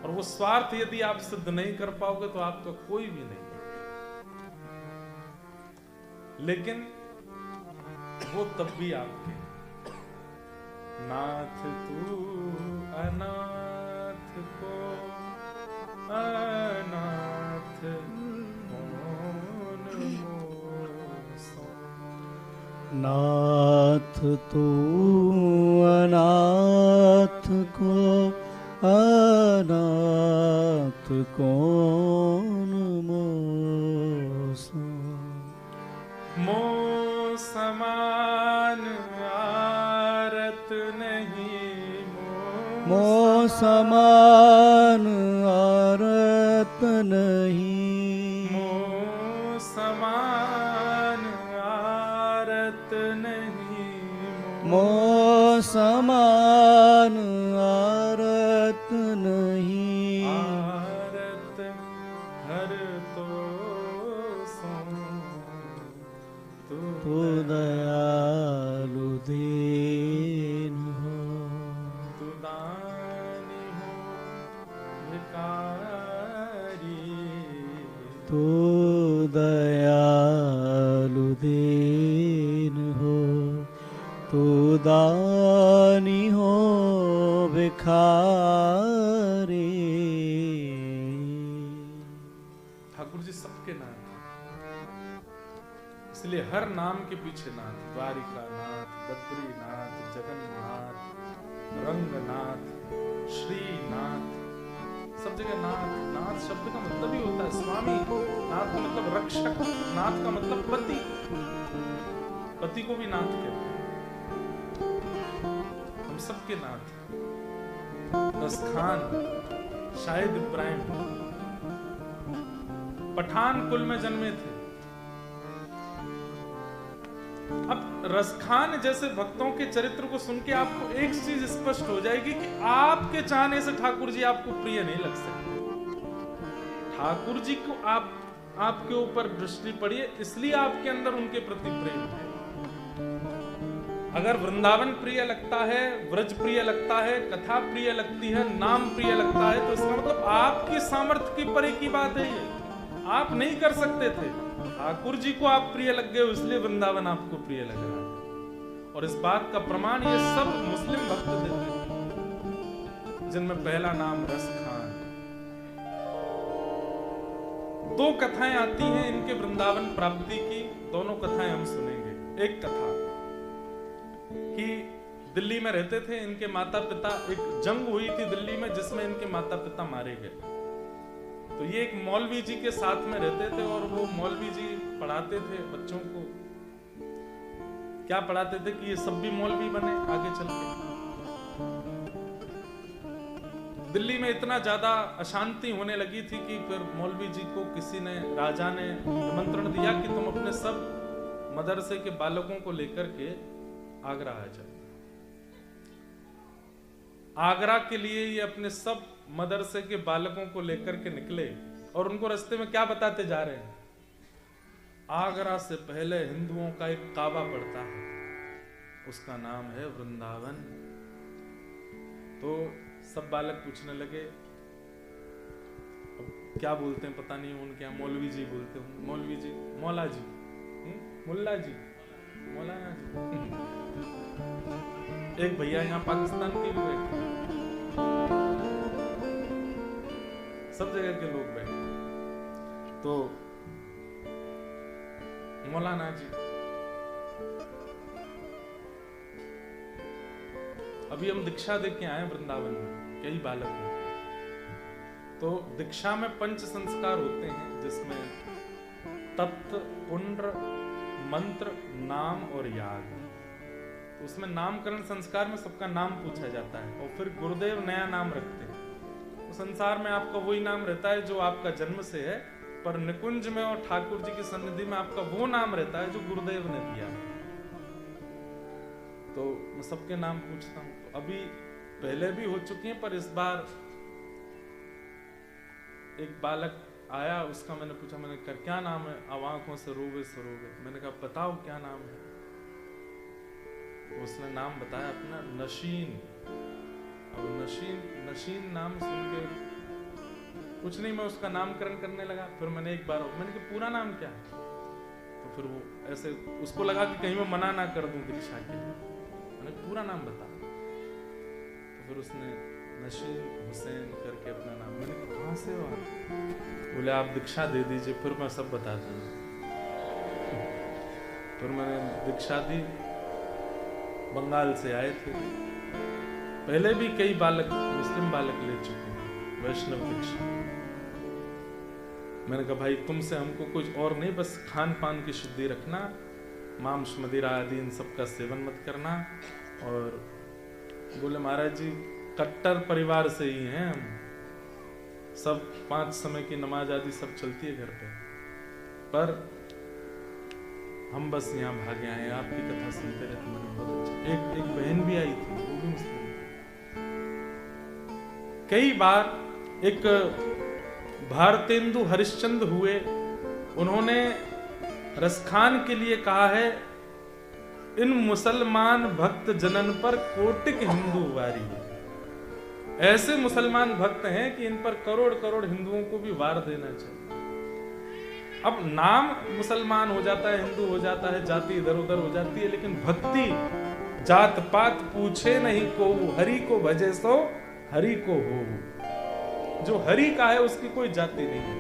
और वो स्वार्थ यदि आप सिद्ध नहीं कर पाओगे तो आपका कोई भी नहीं। लेकिन वो तब भी आपके। नाथ तू अनाथ को अनाथ कौन मोसो। नाथ तू अनाथ को अनाथ कौन मोसो। मो समान आरत नहीं, मो समान आरत नहीं, मो समान आरत नहीं, मो समान आरत नहीं। आरत हर तो सो तू दयालु दीन हो, तू दानी हो भिखारी, तू दयालु दीन हो, तू दानी हो भिखारी। ठाकुर जी सबके नाम, इसलिए हर नाम के पीछे नाथ, द्वारिकानाथ, बद्रीनाथ, जगन्नाथ, रंगनाथ, श्रीनाथ, सब जगह नाथ। नाथ शब्द का मतलब ही होता है स्वामी। नाथ का मतलब रक्षक, नाथ का मतलब पति, पति को भी नाथ कहते हैं। हम सबके नाथ। रसखान शाहिद इब्राहिम पठान कुल में जन्मे थे। अब रसखान जैसे भक्तों के चरित्र को सुन के आपको एक चीज स्पष्ट हो जाएगी कि आपके चाहने से ठाकुर जी आपको प्रिय नहीं लग सकते। ठाकुर जी को आपके ऊपर दृष्टि पड़ी है, इसलिए आपके अंदर उनके प्रति प्रेम है। अगर वृंदावन प्रिय लगता है, व्रज प्रिय लगता है, कथा प्रिय लगती है, नाम प्रिय लगता है, तो इसका मतलब आपकी सामर्थ्य की परे की बात है। ये आप नहीं कर सकते थे, ठाकुर जी को आप प्रिय लग गए, इसलिए वृंदावन आपको प्रिय लग रहा है। और इस बात का प्रमाण ये सब मुस्लिम भक्त देते हैं, जिनमें पहला नाम रसखान। दो कथाएं आती हैं इनके वृंदावन प्राप्ति की, दोनों कथाएं हम सुनेंगे। एक कथा कि दिल्ली में रहते थे इनके माता पिता, एक जंग हुई थी दिल्ली में जिसमें इनके माता पिता मारे गए। तो ये एक मौलवी जी के साथ में रहते थे और वो मौलवी जी पढ़ाते थे बच्चों को। क्या पढ़ाते थे कि ये सब भी मौलवी बने आगे चल के। दिल्ली में इतना ज्यादा अशांति होने लगी थी कि फिर मौलवी जी को किसी ने, राजा ने निमंत्रण दिया कि तुम अपने सब मदरसे के बालकों को लेकर के आगरा आ जाओ। आगरा के लिए ये अपने सब मदरसे के बालकों को लेकर के निकले और उनको रास्ते में क्या बताते जा रहे हैं? आगरा से पहले हिंदुओं का एक काबा पड़ता है, उसका नाम है वृंदावन। तो सब बालक पूछने लगे, अब क्या बोलते हैं पता नहीं, उनके यहाँ मौलवी जी बोलते हैं, मौलवी जी, मौला जी, मुल्ला जी, मौलाना जी। एक भैया यहाँ पाकिस्तान के भी बैठे, सब जगह के लोग बैठे। तो मौलाना जी, अभी हम दीक्षा दे के आए वृंदावन में, कई बालक हैं। तो दीक्षा में पंच संस्कार होते हैं, जिसमें तत्व, पुण्य, मंत्र, नाम और याग। तो उसमें नामकरण संस्कार में सबका नाम पूछा जाता है और फिर गुरुदेव नया नाम रखते हैं। तो संसार में आपका वही नाम रहता है जो आपका जन्म से है, पर निकुंज में और ठाकुर जी की सन्निधि में आपका वो नाम रहता है जो गुरुदेव ने दिया। तो मैं सबके नाम पूछता हूँ। तो अभी पहले भी हो चुकी हैं, पर इस बार एक बालक आया, उसका मैंने पूछा, मैंने कहा क्या नाम है? अब आंखों से रोवे सरोगे। मैंने कहा बताओ क्या नाम है? उसने नाम बताया अपना, नशीन। अब नशीन नाम सुन के कुछ नहीं, मैं उसका नामकरण करने लगा। फिर मैंने एक बार मैंने कहा पूरा नाम क्या है? तो फिर वो ऐसे, उसको लगा कि कहीं मैं मना ना कर दूं दीक्षा के लिए। मैंने पूरा नाम बता। तो फिर उसने नशीन हुसैन करके अपना नाम। मैंने कहा कहाँ से हो आप? बोले आप दीक्षा दे दीजिए, फिर मैं सब बता दूंगा। फिर मैंने दीक्षा दी। बंगाल से आए थे, पहले भी कई बालक, मुस्लिम बालक ले चुके हैं वैष्णव दीक्षा। मैंने कहा भाई तुमसे हमको कुछ और नहीं, बस खान पान की शुद्धि रखना, मांस मदिरा आदि इन सब का सेवन मत करना। और बोले महाराज जी कट्टर परिवार से ही हैं हम, सब 5 समय की नमाज आदि सब चलती है घर पे, पर हम बस यहाँ भागे आए, आपकी कथा सुनते रहते। मैंने बहुत अच्छा। एक बहन भी आई थी, वो भी मुस्लिम थी। कई बार एक भारतेंदु हरिश्चंद्र हुए, उन्होंने रसखान के लिए कहा है, इन मुसलमान भक्त जनन पर कोटिक हिंदू वारी है। ऐसे मुसलमान भक्त हैं कि इन पर करोड़ करोड़ हिंदुओं को भी वार देना चाहिए। अब नाम मुसलमान हो जाता है, हिंदू हो जाता है, जाति इधर उधर हो जाती है, लेकिन भक्ति जात पात पूछे नहीं को, हरि को भजे सो हरि को हो। जो हरि का है उसकी कोई जाति नहीं है।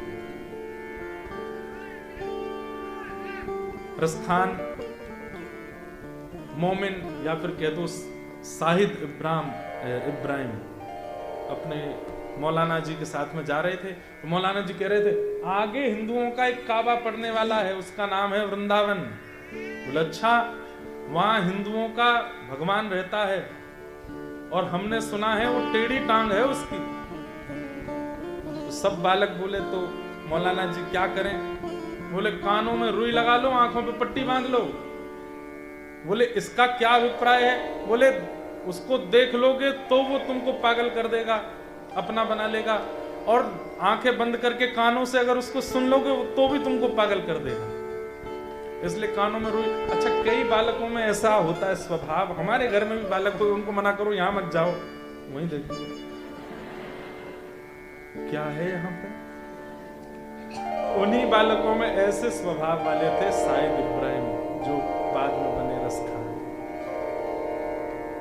रसखान मोमिन या फिर कह दो शाहिद इब्राहिम अपने मौलाना जी के साथ में जा रहे थे, तो मौलाना जी कह रहे थे आगे हिंदुओं का एक काबा पड़ने वाला है, उसका नाम है वृंदावन। बोले अच्छा, वहां हिंदुओं का भगवान रहता है और हमने सुना है वो टेढ़ी टांग है उसकी। तो सब बालक बोले तो मौलाना जी क्या करें? बोले कानों में रुई लगा लो, आंखों पे पट्टी बांध लो। बोले इसका क्या अभिप्राय है? बोले उसको देख लोगे तो वो तुमको पागल कर देगा, अपना बना लेगा, और आंखें बंद करके कानों से अगर उसको सुन लोगे तो भी तुमको पागल कर देगा, इसलिए कानों में रुई। अच्छा, कई बालकों में ऐसा होता है स्वभाव, हमारे घर में भी बालक हो, उनको मना करो यहां मत जाओ, वहीं देखो क्या है यहाँ पे। उन्हीं बालकों में ऐसे स्वभाव वाले थे शाहिद इब्राहिम, जो बाद में बने रसखान।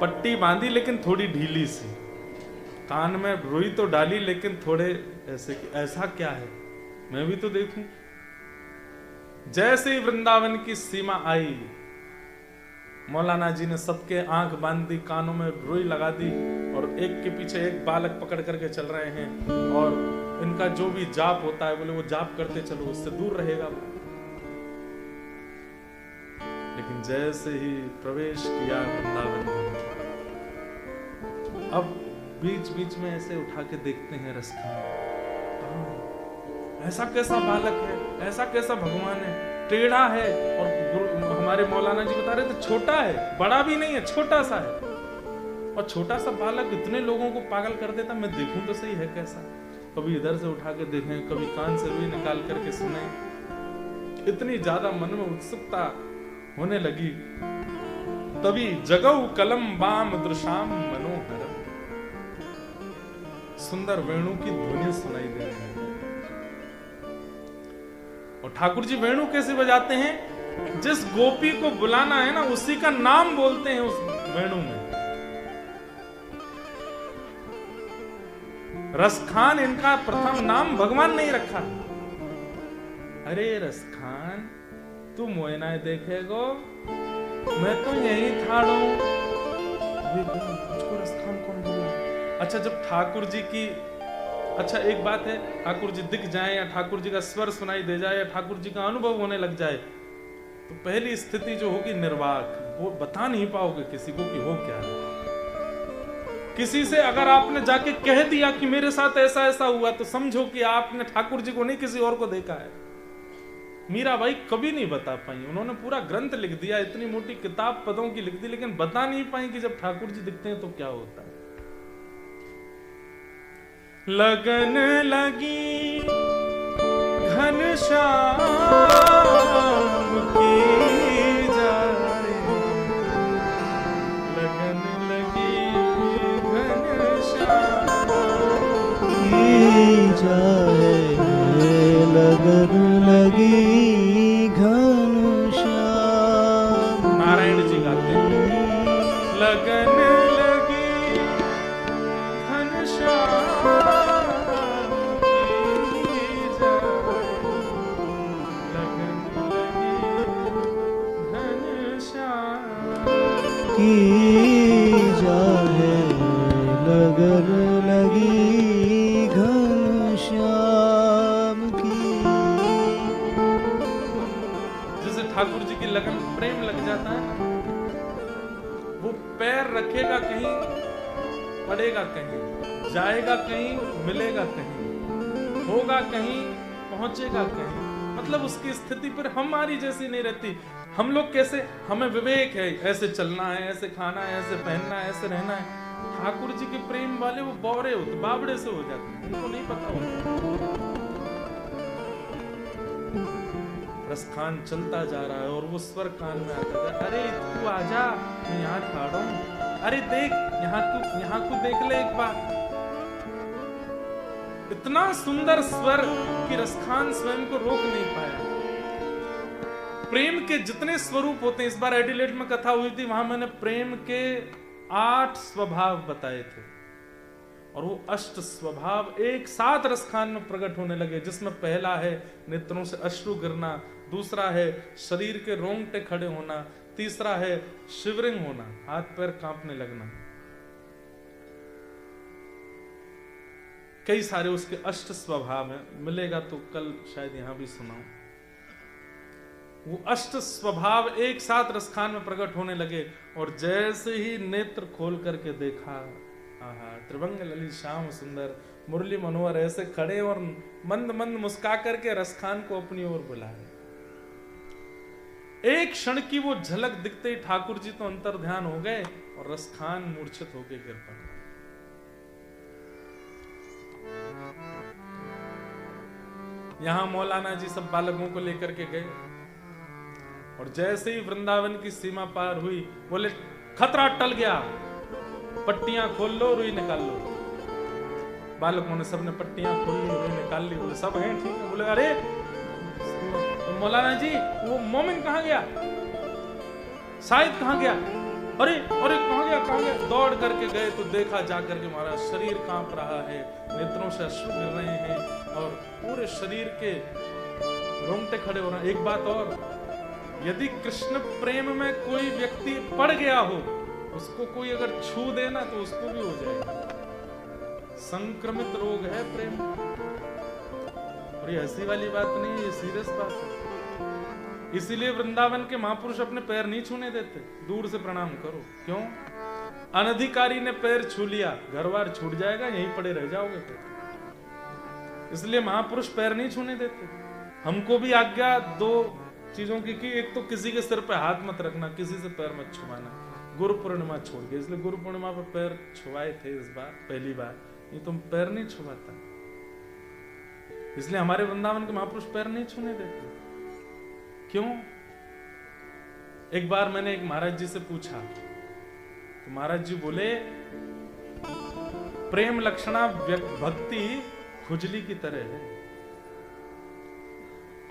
पट्टी बांधी लेकिन थोड़ी ढीली सी, कान में रुई तो डाली लेकिन थोड़े ऐसे कि ऐसा क्या है, मैं भी तो देखूं। जैसे ही वृंदावन की सीमा आई, मौलाना जी ने सबके आंख बांध दी, कानों में रुई लगा दी, और एक के पीछे एक बालक पकड़ करके चल रहे हैं, और इनका जो भी जाप होता है बोले वो जाप करते चलो, उससे दूर रहेगा वो। लेकिन जैसे ही प्रवेश किया वृंदावन में, अब बीच बीच में ऐसे उठा के देखते हैं रसखान, ऐसा कैसा बालक है, ऐसा कैसा भगवान है, टेढ़ा है। और हमारे मौलाना जी बता रहे थे छोटा है, बड़ा भी नहीं है, छोटा सा है, और छोटा सा बालक इतने लोगों को पागल कर देता, मैं देखूं तो सही है कैसा। कभी इधर से उठा के देखें, कभी कान से रुई निकाल करके सुने। इतनी ज्यादा मन में उत्सुकता होने लगी, तभी जगऊ कलम बाम दृशाम मनोहरम, सुंदर वेणु की ध्वनि सुनाई दे रही है। और ठाकुर जी वेणु कैसे बजाते हैं? जिस गोपी को बुलाना है ना, उसी का नाम बोलते हैं उस वेणु में। रसखान इनका प्रथम नाम भगवान नहीं रखा। अरे रसखान तू मोयना देखेगो, मैं तो यही ठाड़ो। मुझको रसखान कौन बोला? अच्छा, जब ठाकुर जी की, अच्छा एक बात है, ठाकुर जी दिख जाए या ठाकुर जी का स्वर सुनाई दे जाए या ठाकुर जी का अनुभव होने लग जाए, तो पहली स्थिति जो होगी निर्वाक, वो बता नहीं पाओगे किसी को कि हो क्या है। किसी से अगर आपने जाके कह दिया कि मेरे साथ ऐसा ऐसा हुआ, तो समझो कि आपने ठाकुर जी को नहीं किसी और को देखा है। मीराबाई कभी नहीं बता पाई, उन्होंने पूरा ग्रंथ लिख दिया, इतनी मोटी किताब पदों की लिख दी, लेकिन बता नहीं पाई कि जब ठाकुर जी दिखते हैं तो क्या होता है। लगन लगी घनश्याम की जाए, लगन लगी घनश्याम की जाए, लगन लगी घनश्याम। नारायण जी गाते हैं, लगन लगी घनश्याम की जाए, लगन लगी घनश्याम की। जैसे ठाकुर जी की लगन प्रेम लग जाता है ना, वो पैर रखेगा कहीं, पड़ेगा कहीं, जाएगा कहीं, मिलेगा कहीं, होगा कहीं, पहुंचेगा कहीं। मतलब उसकी स्थिति पर हमारी जैसी नहीं रहती। हम लोग कैसे, हमें विवेक है, ऐसे चलना है, ऐसे खाना है, ऐसे पहनना है, ऐसे रहना है। ठाकुर जी के प्रेम वाले वो बौरे होते, बाबड़े से हो जाते हैं, उनको नहीं पता होता। रसखान चलता जा रहा है और वो स्वर कान में आता है, अरे तू आजा, मैं यहाँ खड़ा हूं, अरे देख यहाँ को देख ले एक बार। इतना सुंदर स्वर कि रसखान स्वयं को रोक नहीं पाया। प्रेम के जितने स्वरूप होते हैं, इस बार एडिलेड में कथा हुई थी, वहां मैंने प्रेम के 8 स्वभाव बताए थे, और वो 8 स्वभाव एक साथ रसखान में प्रकट होने लगे, जिसमें पहला है नेत्रों से अश्रु गिरना, दूसरा है शरीर के रोंगटे खड़े होना, तीसरा है शिवरिंग होना, हाथ पैर कांपने लगना। कई सारे उसके अष्ट स्वभाव हैं, मिलेगा तो कल शायद यहां भी सुनाऊं। वो अष्ट स्वभाव एक साथ रसखान में प्रकट होने लगे और जैसे ही नेत्र खोल करके देखा, आहा, त्रिभंग ललित श्याम सुंदर मुरली मनोहर ऐसे खड़े और मंद मंद मुस्का करके रसखान को अपनी ओर बुलाए। एक क्षण की वो झलक दिखते ही ठाकुर जी तो अंतर ध्यान हो गए और रसखान मूर्छित होकर गिर पड़ा। यहां मौलाना जी सब बालकों को लेकर के गए और जैसे ही वृंदावन की सीमा पार हुई, बोले खतरा टल गया, पट्टियां खोल लो, रुई निकाल लो। बालकों ने सबने पट्टियां खोल ली, रुई निकाल ली। बोले सब हैं ठीक है। बोले अरे मौलाना जी वो मोमिन कहां गया, शाहिद कहां गया, अरे अरे कहां गया। दौड़ करके गए तो देखा जाकर के महाराज शरीर कांप रहा है, नेत्रों से अश्रु गिर रहे हैं और पूरे शरीर के रोंगटे खड़े हो रहे हैं। एक बात और, यदि कृष्ण प्रेम में कोई व्यक्ति पड़ गया हो, उसको कोई अगर छू देना तो उसको भी हो जाएगा। संक्रमित रोग है प्रेम, और ये हंसी वाली बात नहीं, ये सीरियस बात है। इसीलिए वृंदावन के महापुरुष अपने पैर नहीं छूने देते, दूर से प्रणाम करो। क्यों? अनधिकारी ने पैर छू लिया, घर बार छूट जाएगा, यहीं पड़े रह जाओगे फिर। इसलिए महापुरुष पैर नहीं छूने देते। हमको भी आज्ञा दो चीजों की, एक तो किसी के सिर पे हाथ मत रखना, किसी से पैर मत छुआना। गुरु पूर्णिमा छोड़ के, इसलिए गुरु पूर्णिमा पर पैर छुआए थे इस बार, पहली बार। ये तुम पैर नहीं छुआता, इसलिए हमारे वृंदावन के महापुरुष पैर नहीं छूने देते। क्यों? एक बार मैंने एक महाराज जी से पूछा तो महाराज जी बोले प्रेम लक्षणा भक्ति खुजली की तरह है।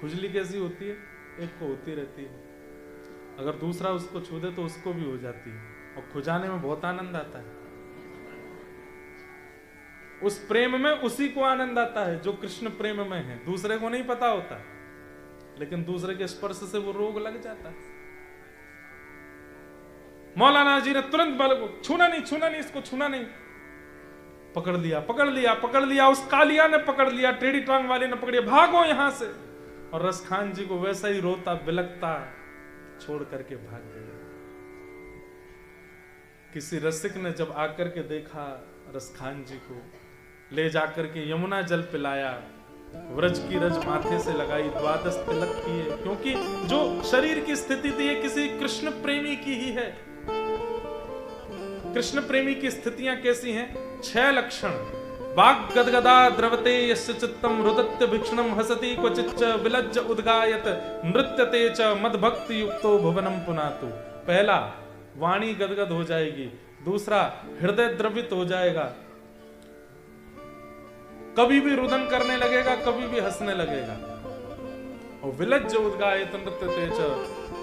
खुजली कैसी होती है? एक को होती रहती है, अगर दूसरा उसको छू दे तो उसको भी हो जाती है, और खुजाने में बहुत आनंद आता है। उस प्रेम में उसी को आनंद आता है जो कृष्ण प्रेम में है, दूसरे को नहीं पता होता, लेकिन दूसरे के स्पर्श से वो रोग लग जाता है। मौलाना जी ने तुरंत बालक को छूना नहीं, इसको छूना नहीं। पकड़ लिया, उस कालिया ने पकड़ लिया, टेढ़ी टांग वाले ने पकड़ लिया, भागो यहां से। और रसखान जी को वैसा ही रोता बिलकता छोड़ करके भाग गया। किसी रसिक ने जब आकर के देखा रसखान जी को, ले जाकर के यमुना जल पिलाया, व्रज की रज माथे से लगाई, द्वादश तिलक किए, क्योंकि जो शरीर की स्थिति थी ये किसी कृष्ण प्रेमी की ही है। कृष्ण प्रेमी की स्थितियां कैसी हैं? 6 लक्षण। वाक् गदगदा द्रवते यस्य चित्तम रुदत्य भिक्षणम हसति क्वचिच्च विलज्ज उद्गायत नृत्यते च मदभक्ति युक्तो भुवनम पुनातु। पहला, वाणी गदगद हो जाएगी। दूसरा, हृदय द्रवित हो जाएगा, कभी भी रुदन करने लगेगा, कभी भी हंसने लगेगा। और विलज्ज उद्गायत नृत्यते च,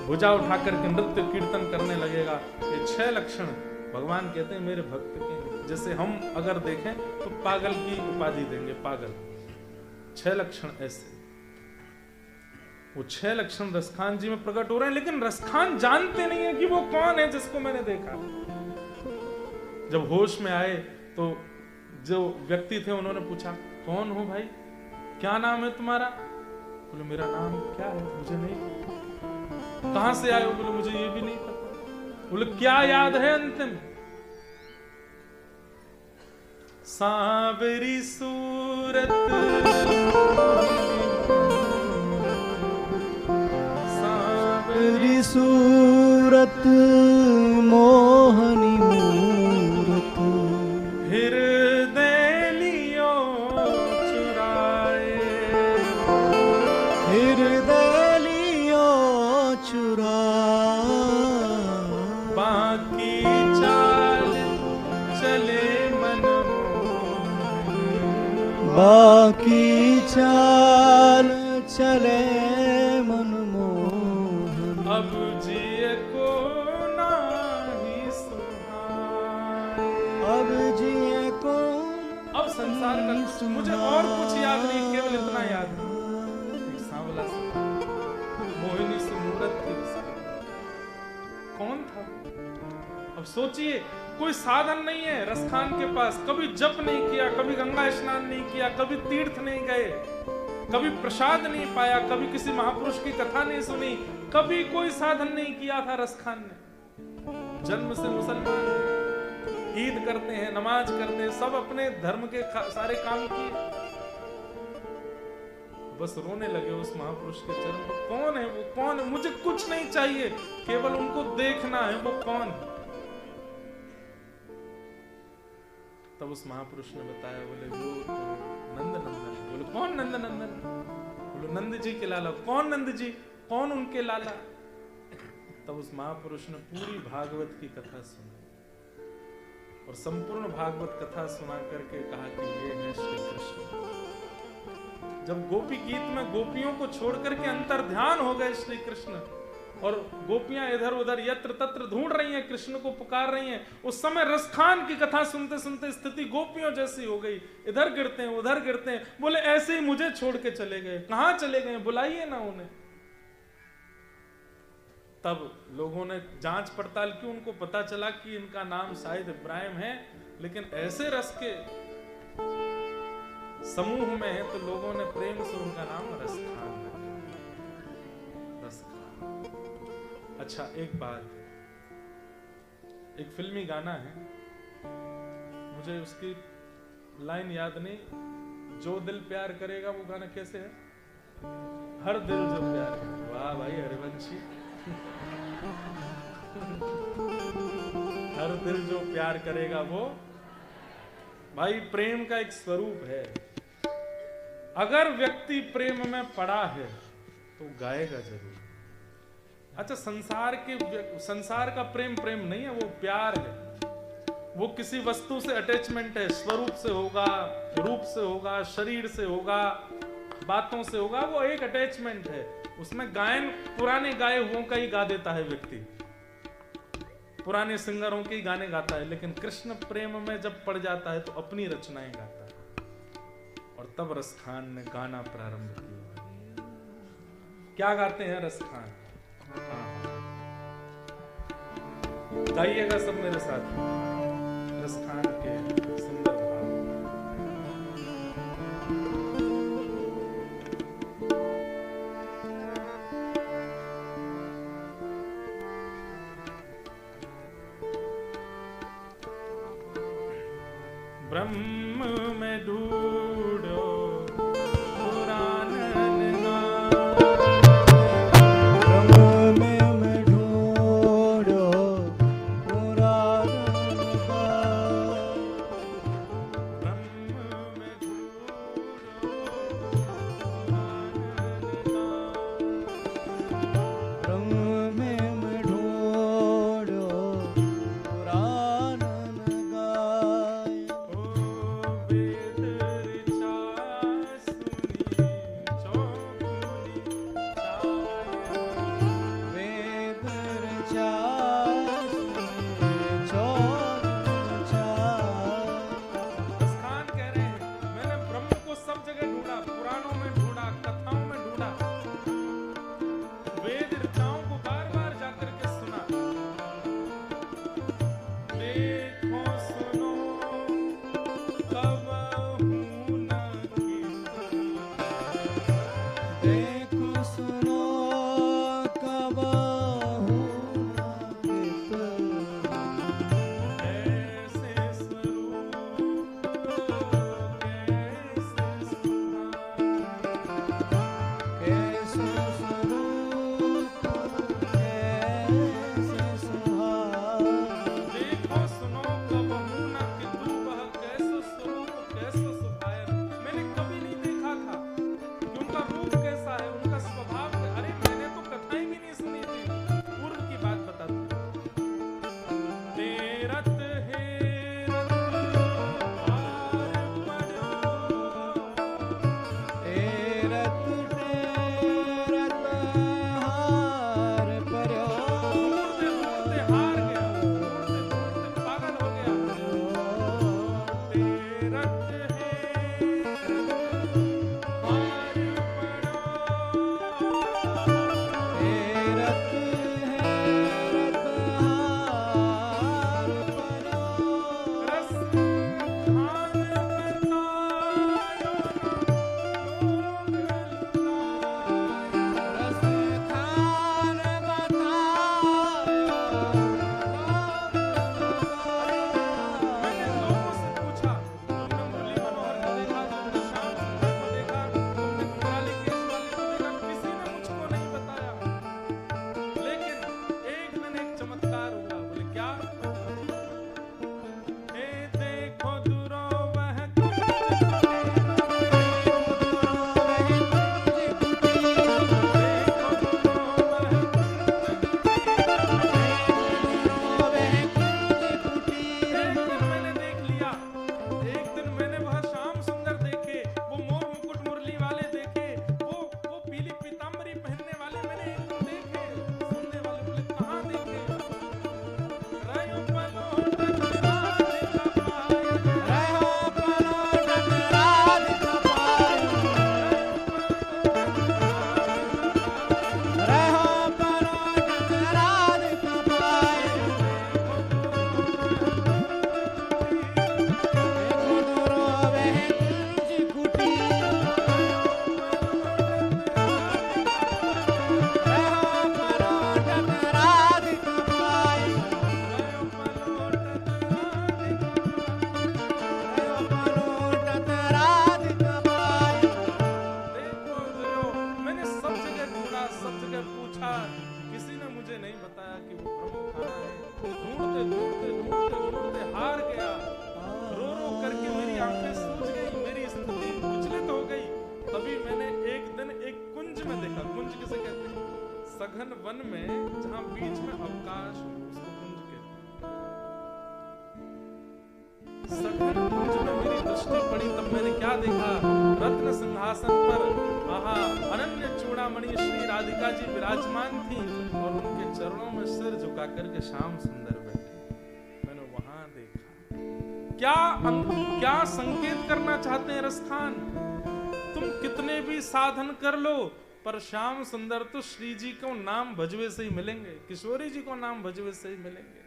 भुजा उठाकर के नृत्य कीर्तन करने लगेगा। ये 6 लक्षण भगवान कहते हैं मेरे भक्त के। जैसे हम अगर देखें तो पागल की उपाधि देंगे, पागल। 6 लक्षण ऐसे। वो 6 लक्षण रसखान जी में प्रकट हो रहे हैं, लेकिन रसखान जानते नहीं है कि वो कौन है जिसको मैंने देखा। जब होश में आए तो जो व्यक्ति थे उन्होंने पूछा, कौन हो भाई, क्या नाम है तुम्हारा? बोले मेरा नाम क्या है, मुझे नहीं पता। कहां से आए हो? बोले मुझे ये भी नहीं पता। बोले क्या याद है अंतिम? सांवरी सूरत, सांवरी सूरत, मोहनी मूरत, हृदय लियो चुराए, हृदय लियो चुराए, बाकी चाल चले मन, बाकी चाल चले मनमोहन, अब जिए को नाही सुहाए, अब जिए को। अब संसार का मुझे और कुछ याद नहीं, केवल इतना याद है, एक सांवला सा अब सोचिए, कोई साधन नहीं है रसखान के पास, कभी जप नहीं किया, कभी गंगा स्नान नहीं किया, कभी तीर्थ नहीं गए, कभी प्रसाद नहीं पाया, कभी किसी महापुरुष की कथा नहीं सुनी, कभी कोई साधन नहीं किया था रसखान ने। जन्म से मुसलमान, ईद करते हैं, नमाज करते हैं, सब अपने धर्म के सारे काम किए, बस रोने लगे उस महापुरुष के चरण पर। कौन है वो, कौन है? मुझे कुछ नहीं चाहिए, केवल उनको देखना है, वो कौन है? तब उस महापुरुष ने बताया, बोले वो तो नंद नंदन। बोले कौन नंद नंदन? बोले नंद जी के लाला। कौन नंद जी? कौन उनके लाला? तब उस महापुरुष ने पूरी भागवत की कथा सुनी और संपूर्ण भागवत कथा सुना करके कहा कि ये है श्री कृष्ण। जब गोपी गीत में गोपियों को छोड़ करके अंतर ध्यान हो गए श्री कृष्ण, और गोपियां इधर उधर यत्र तत्र ढूंढ रही हैं, कृष्ण को पुकार रही हैं, उस समय रसखान की कथा सुनते सुनते स्थिति गोपियों जैसी हो गई, इधर गिरते हैं उधर गिरते हैं। बोले ऐसे ही मुझे छोड़ के चले गए, कहां चले गए, बुलाइए ना उन्हें। तब लोगों ने जांच पड़ताल की, उनको पता चला कि इनका नाम शायद इब्राहिम है, लेकिन ऐसे रस के समूह में है तो लोगों ने प्रेम से उनका नाम रसखान रखा। रसखान। अच्छा, एक बात, एक फिल्मी गाना है, मुझे उसकी लाइन याद नहीं, जो दिल प्यार करेगा, वो गाना कैसे है? हर दिल जो प्यार करेगा। वाह भाई हरिवंशी। हर दिल जो प्यार करेगा वो, भाई प्रेम का एक स्वरूप है। अगर व्यक्ति प्रेम में पड़ा है तो गाएगा जरूर। अच्छा, संसार का प्रेम प्रेम नहीं है, वो प्यार है। वो किसी वस्तु से अटैचमेंट है, स्वरूप से होगा, रूप से होगा, शरीर से होगा, बातों से होगा, वो एक अटैचमेंट है। उसमें गायन पुराने गाए हुओं का ही गा देता है व्यक्ति, पुराने सिंगरों के ही गाने गाता है, लेकिन कृष्ण प्रेम में जब पड़ जाता है तो अपनी रचनाएं गाता है। और तब रसखान ने गाना प्रारंभ किया। क्या गाते हैं रसखान? गाइएगा सब मेरे साथ रसखान के सुंदर भाव। ब्रह्म में ढूंढो पुराण सघन कुंज में मेरी दृष्टि पड़ी तब मैंने क्या देखा, रत्न सिंहासन पर आहा अनन्य चूड़ामणि श्री राधिका जी विराजमान थी और उनके चरणों में सिर झुका करके श्याम सुंदर बैठे। मैंने वहां देखा। क्या संकेत करना चाहते हैं रसखान? तुम कितने भी साधन कर लो पर श्याम सुंदर तो श्री जी को नाम भजवे से ही मिलेंगे, किशोरी जी को नाम भजवे से ही मिलेंगे।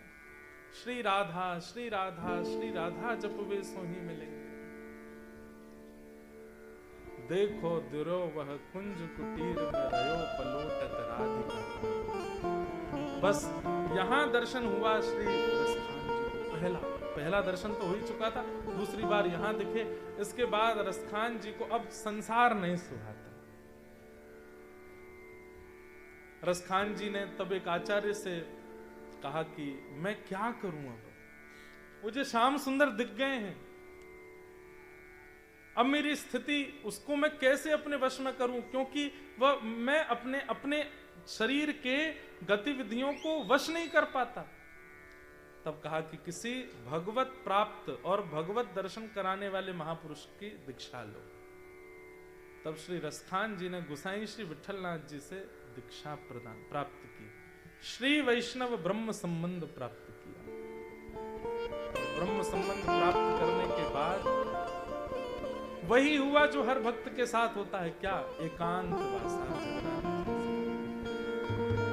श्री राधा श्री राधा श्री राधा जपवे सो ही मिलेंगे। देखो दुरो वह कुंज कुटीर में रयो पलोटत राधिका। बस यहां दर्शन हुआ श्री रसखान जी को। पहला दर्शन तो हो ही चुका था, दूसरी बार यहां दिखे। इसके बाद रसखान जी को अब संसार नहीं सुहाता। रसखान जी ने तब एक आचार्य से कहा कि मैं क्या करूं, अब मुझे श्याम सुंदर दिख गए हैं, अब मेरी स्थिति उसको मैं कैसे अपने वश में करूं, क्योंकि वह मैं अपने शरीर के गतिविधियों को वश नहीं कर पाता। तब कहा कि किसी भगवत प्राप्त और भगवत दर्शन कराने वाले महापुरुष की दीक्षा लो। तब श्री रसखान जी ने गोसाई श्री विठलनाथ जी से दीक्षा प्राप्त की, श्री वैष्णव ब्रह्म संबंध प्राप्त किया। ब्रह्म संबंध प्राप्त करने के बाद वही हुआ जो हर भक्त के साथ होता है, क्या? एकांत वासा।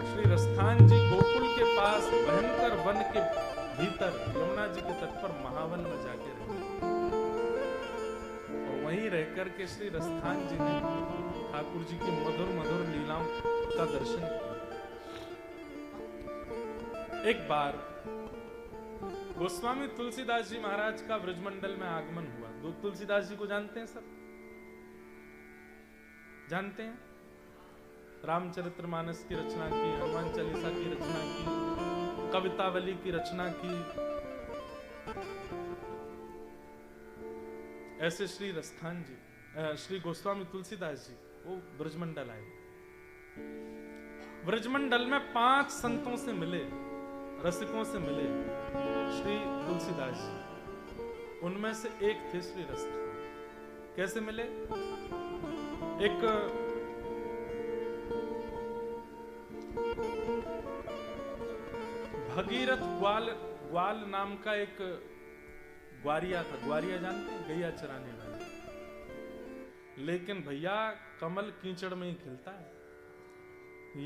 श्री रसखान जी गोकुल के पास भयंकर वन के भीतर यमुना जी के तट पर महावन में जाके रहे और वहीं रहकर के श्री रसखान जी ने ठाकुर जी की मधुर मधुर लीलाओं का दर्शन किया। एक बार गोस्वामी तुलसीदास जी महाराज का ब्रजमंडल में आगमन हुआ। तुलसीदास जी को जानते हैं सब? जानते हैं? रामचरितमानस की रचना की, हनुमान चालीसा की रचना की, कवितावली की रचना की। ऐसे श्री रसखान जी, श्री गोस्वामी तुलसीदास जी वो ब्रजमंडल आए। ब्रजमंडल में 5 संतों से मिले, रसिकों से मिले श्री तुलसीदास जी। उनमें से एक थे श्री रसखान। कैसे मिले? एक भगीरथ ग्वाल नाम का एक ग्वारिया था। ग्वारिया जानते हैं? गैया चराने वाला। लेकिन भैया कमल कीचड़ में ही खिलता है।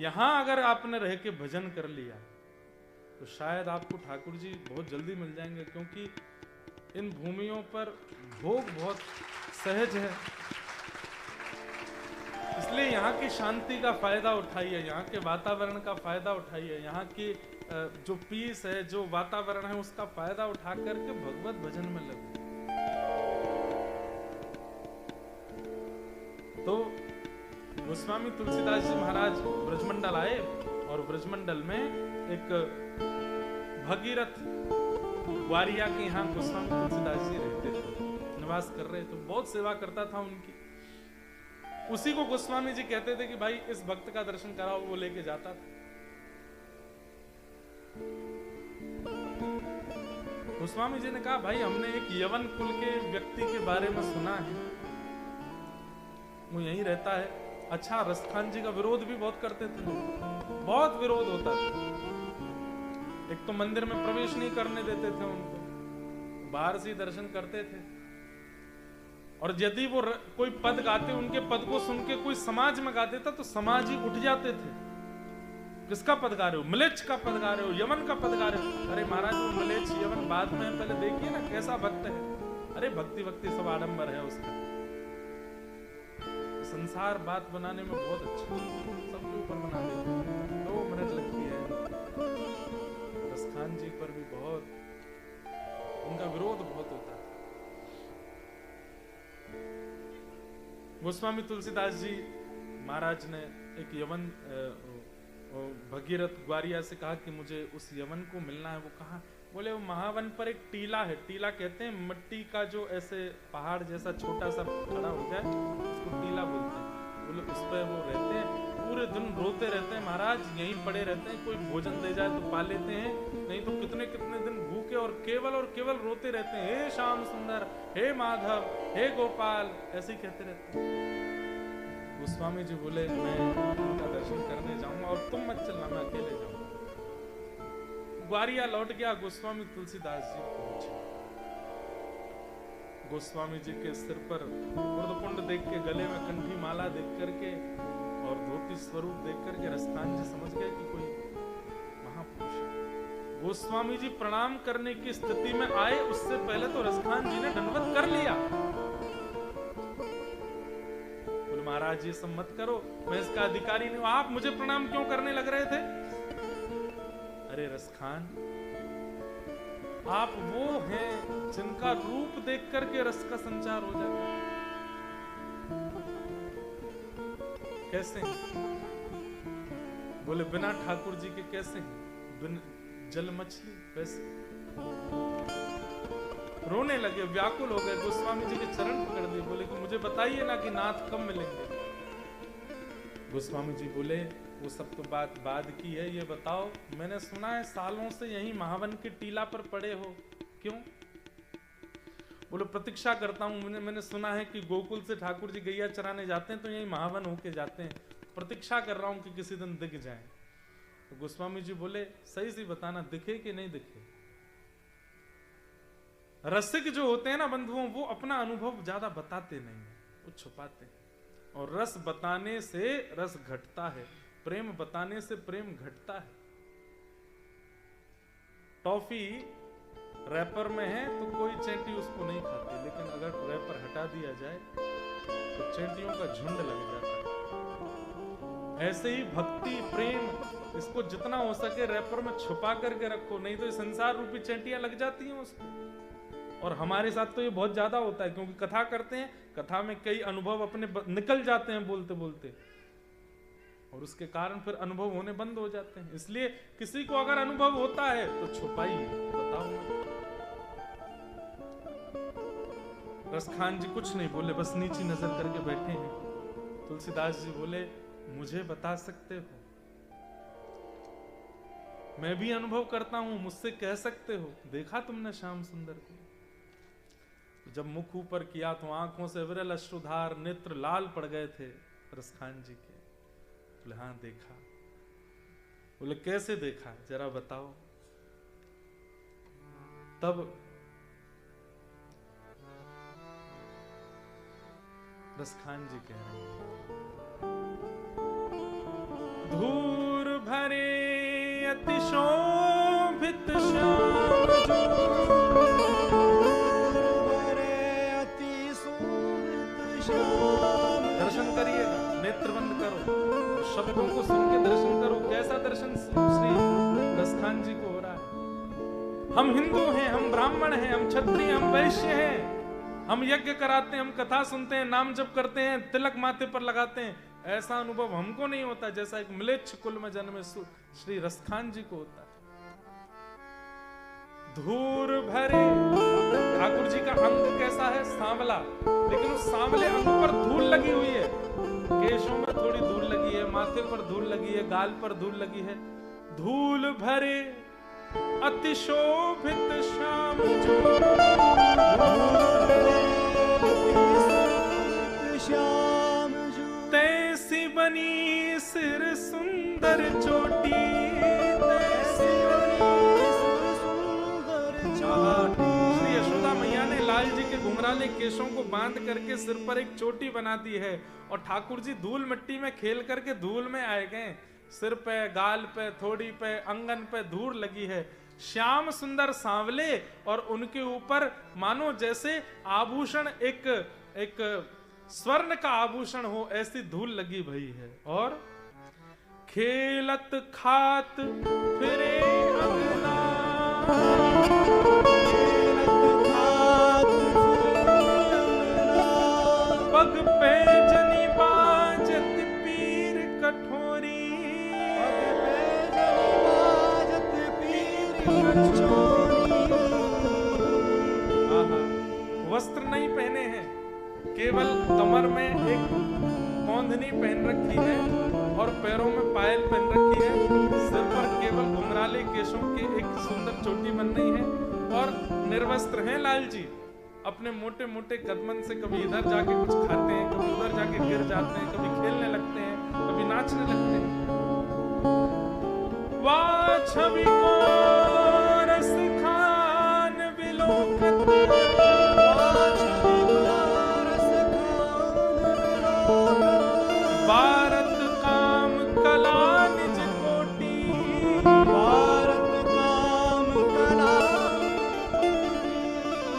यहां अगर आपने रह के भजन कर लिया तो शायद आपको ठाकुर जी बहुत जल्दी मिल जाएंगे, क्योंकि इन भूमियों पर भोग बहुत सहज है। इसलिए यहाँ की शांति का फायदा उठाइए, यहाँ के वातावरण का फायदा उठाइए, यहाँ की जो पीस है, जो वातावरण है, उसका फायदा उठा करके भगवत भजन में लगो। तो गोस्वामी तुलसीदास जी महाराज ब्रजमंडल आए और ब्रजमंडल में एक भगीरथ ग्वारिया के यहाँ गोस्वामी तुलसीदास जी रहते थे, निवास कर रहे थे। बहुत सेवा करता था उनकी। उसी को गोस्वामी जी कहते थे कि भाई इस भक्त का दर्शन कराओ, वो लेके जाता था। गोस्वामी जी ने कहा भाई हमने एक यवन कुल के व्यक्ति के बारे में सुना है, वो यहीं रहता है। अच्छा, रसखान जी का विरोध भी बहुत करते थे, बहुत विरोध होता था। एक तो मंदिर में प्रवेश नहीं करने देते थे उनको, बाहर से ही दर्शन करते थे। और यदि वो कोई पद गाते, उनके पद को सुन के कोई समाज में गा देता तो समाज ही उठ जाते थे। किसका पद गा रहे हो? म्लेच्छ का पद गा रहे हो, यवन का पद गा रहे हो। अरे महाराज वो म्लेच्छ यवन बाद में, पहले देखिए ना कैसा भक्त है। अरे भक्ति भक्ति सब आडंबर है उसका। संसार बात बनाने में बहुत अच्छा, सबके ऊपर बना देते हैं, 2 मिनट लगती है। रसखान जी पर भी बहुत उनका विरोध बहुत होता है। गोस्वामी तुलसीदास जी महाराज ने एक यवन भगीरथ ग्वारिया से कहा कि मुझे उस यवन को मिलना है। वो कहाँ? बोले वो महावन पर एक टीला है। टीला कहते हैं मिट्टी का जो ऐसे पहाड़ जैसा छोटा सा खड़ा हो जाए, उसको टीला बोलते हैं। बोले उस पर वो रहते हैं, पूरे दिन रोते रहते हैं, महाराज यहीं पड़े रहते हैं, कोई भोजन दे जाए तो पा लेते हैं, नहीं तो कितने कितने दिन भूखे और केवल और केवल रोते रहते हैं, हे श्याम सुंदर, हे माधव, हे गोपाल, ऐसे ही कहते रहते हैं। गोस्वामी जी बोले मैं उनका दर्शन करने जाऊंगा और तुम मत चलना, मैं अकेले जाऊंगा। ग्वारिया लौट गया, गोस्वामी तुलसीदास जी पहुंचे। गोस्वामी जी के सिर पर उर्दपुंड देख के, गले में कंठी माला देख करके और धोती स्वरूप देख करके रसखान जी समझ गए कि कोई महापुरुष है। गोस्वामी जी प्रणाम करने की स्थिति में आए, उससे पहले तो रसखान जी ने दंडवत कर लिया। बोले महाराज ये सब मत करो, मैं इसका अधिकारी नहीं हूं, आप मुझे प्रणाम क्यों करने लग रहे थे? अरे रसखान, आप वो हैं जिनका रूप देख करके रस का संचार हो जाता है। कैसे हैं? बोले बिना ठाकुर जी के कैसे हैं? बिन जल मछली वैसे। रोने लगे, व्याकुल हो गए, गोस्वामी जी के चरण पकड़ दिए, बोले कि मुझे बताइए ना कि नाथ कब मिलेंगे। गोस्वामी जी बोले वो सब तो बात बाद की है, ये बताओ मैंने सुना है सालों से यहीं महावन के टीला पर पड़े हो, क्यों? बोलो प्रतीक्षा करता हूं, मैंने सुना है कि गोकुल से ठाकुर जी गैया चराने जाते हैं तो यहीं महावन होके जाते हैं, प्रतीक्षा कर रहा हूं कि किसी दिन दिख जाए। तो गोस्वामी जी बोले सही सी बताना, दिखे कि नहीं दिखे? रसिक जो होते हैं ना बंधुओं, वो अपना अनुभव ज्यादा बताते नहीं है, वो छुपाते हैं। और रस बताने से रस घटता है, प्रेम बताने से प्रेम घटता है। टॉफी रैपर में है तो कोई चेंटी उसको नहीं खाती, लेकिन अगर रैपर हटा दिया जाए तो चेंटियों का झुंड लग जाता है। ऐसे ही भक्ति प्रेम, इसको जितना हो सके रैपर में छुपा करके रखो, नहीं तो ये संसार रूपी चेंटियां लग जाती हैं उसको। और हमारे साथ तो ये बहुत ज्यादा होता है, क्योंकि कथा करते हैं, कथा में कई अनुभव अपने निकल जाते हैं बोलते बोलते, और उसके कारण फिर अनुभव होने बंद हो जाते हैं। इसलिए किसी को अगर अनुभव होता है तो छुपाइए, बताओ। रसखान जी कुछ नहीं बोले, बस नीची नजर करके बैठे हैं। तुलसीदास जी बोले मुझे बता सकते हो, मैं भी अनुभव करता हूं, मुझसे कह सकते हो, देखा तुमने श्याम सुंदर को? जब मुख ऊपर किया तो आंखों से विरल अश्रुधार, नेत्र लाल पड़ गए थे रसखान जी के। बोले हाँ देखा। बोले कैसे देखा, जरा बताओ। तब रसखान जी कह रहे हैं, धूर भरे अति शोभित श्याम दर्शन करिएगा, नेत्र बंद करो, शब्दों को सुन के दर्शन करो। कैसा दर्शन श्री रसखान जी को हो रहा है? हम हिंदू हैं, हम ब्राह्मण हैं, हम क्षत्रिय, हम वैश्य हैं, हम यज्ञ कराते हैं, हम कथा सुनते हैं, नाम जप करते हैं, तिलक माथे पर लगाते हैं। ऐसा अनुभव हमको नहीं होता जैसा एक म्लेच्छ कुल में जन्मे श्री रसखान जी को होता है। धूर भरे, ठाकुर जी का अंग कैसा है? सांवला, लेकिन उस सांवले अंग पर धूल लगी हुई है। केशों में थोड़ी धूल लगी है, माथे पर धूल लगी है, गाल पर धूल लगी है। धूल भरे अति शोभित श्याम तैसी बनी सिर सुंदर चोटी, श्री यशोदा मैया ने लाल जी के घुंघराले केशों को बांध करके सिर पर एक चोटी बना दी है, और ठाकुर जी धूल मिट्टी में खेल करके धूल में आए गए। सिर पे, गाल पे, थोड़ी पे, अंगन पे धूल लगी है। श्याम सुंदर सांवले, और उनके ऊपर मानो जैसे आभूषण एक स्वर्ण का आभूषण हो, ऐसी धूल लगी भई है। और खेलत खात फिरे अंगना, पग पे जनी बाजत पीर कठोरी, वस्त्र नहीं पहने हैं, केवल कमर में एक कौंधनी पहन रखी है और पैरों में पायल पहन रखी है। सिर पर केवल घुंघराले केशों की एक सुंदर चोटी बन रही है, और निर्वस्त्र हैं लाल जी, अपने मोटे मोटे कदमन से कभी इधर जाके कुछ खाते हैं, कभी उधर जाके गिर जाते हैं, कभी खेलने लगते हैं, कभी नाचने लगते हैं। वाह छवि को रस खान विलोकत, भारत काम कला निज कोटि, भारत काम कला।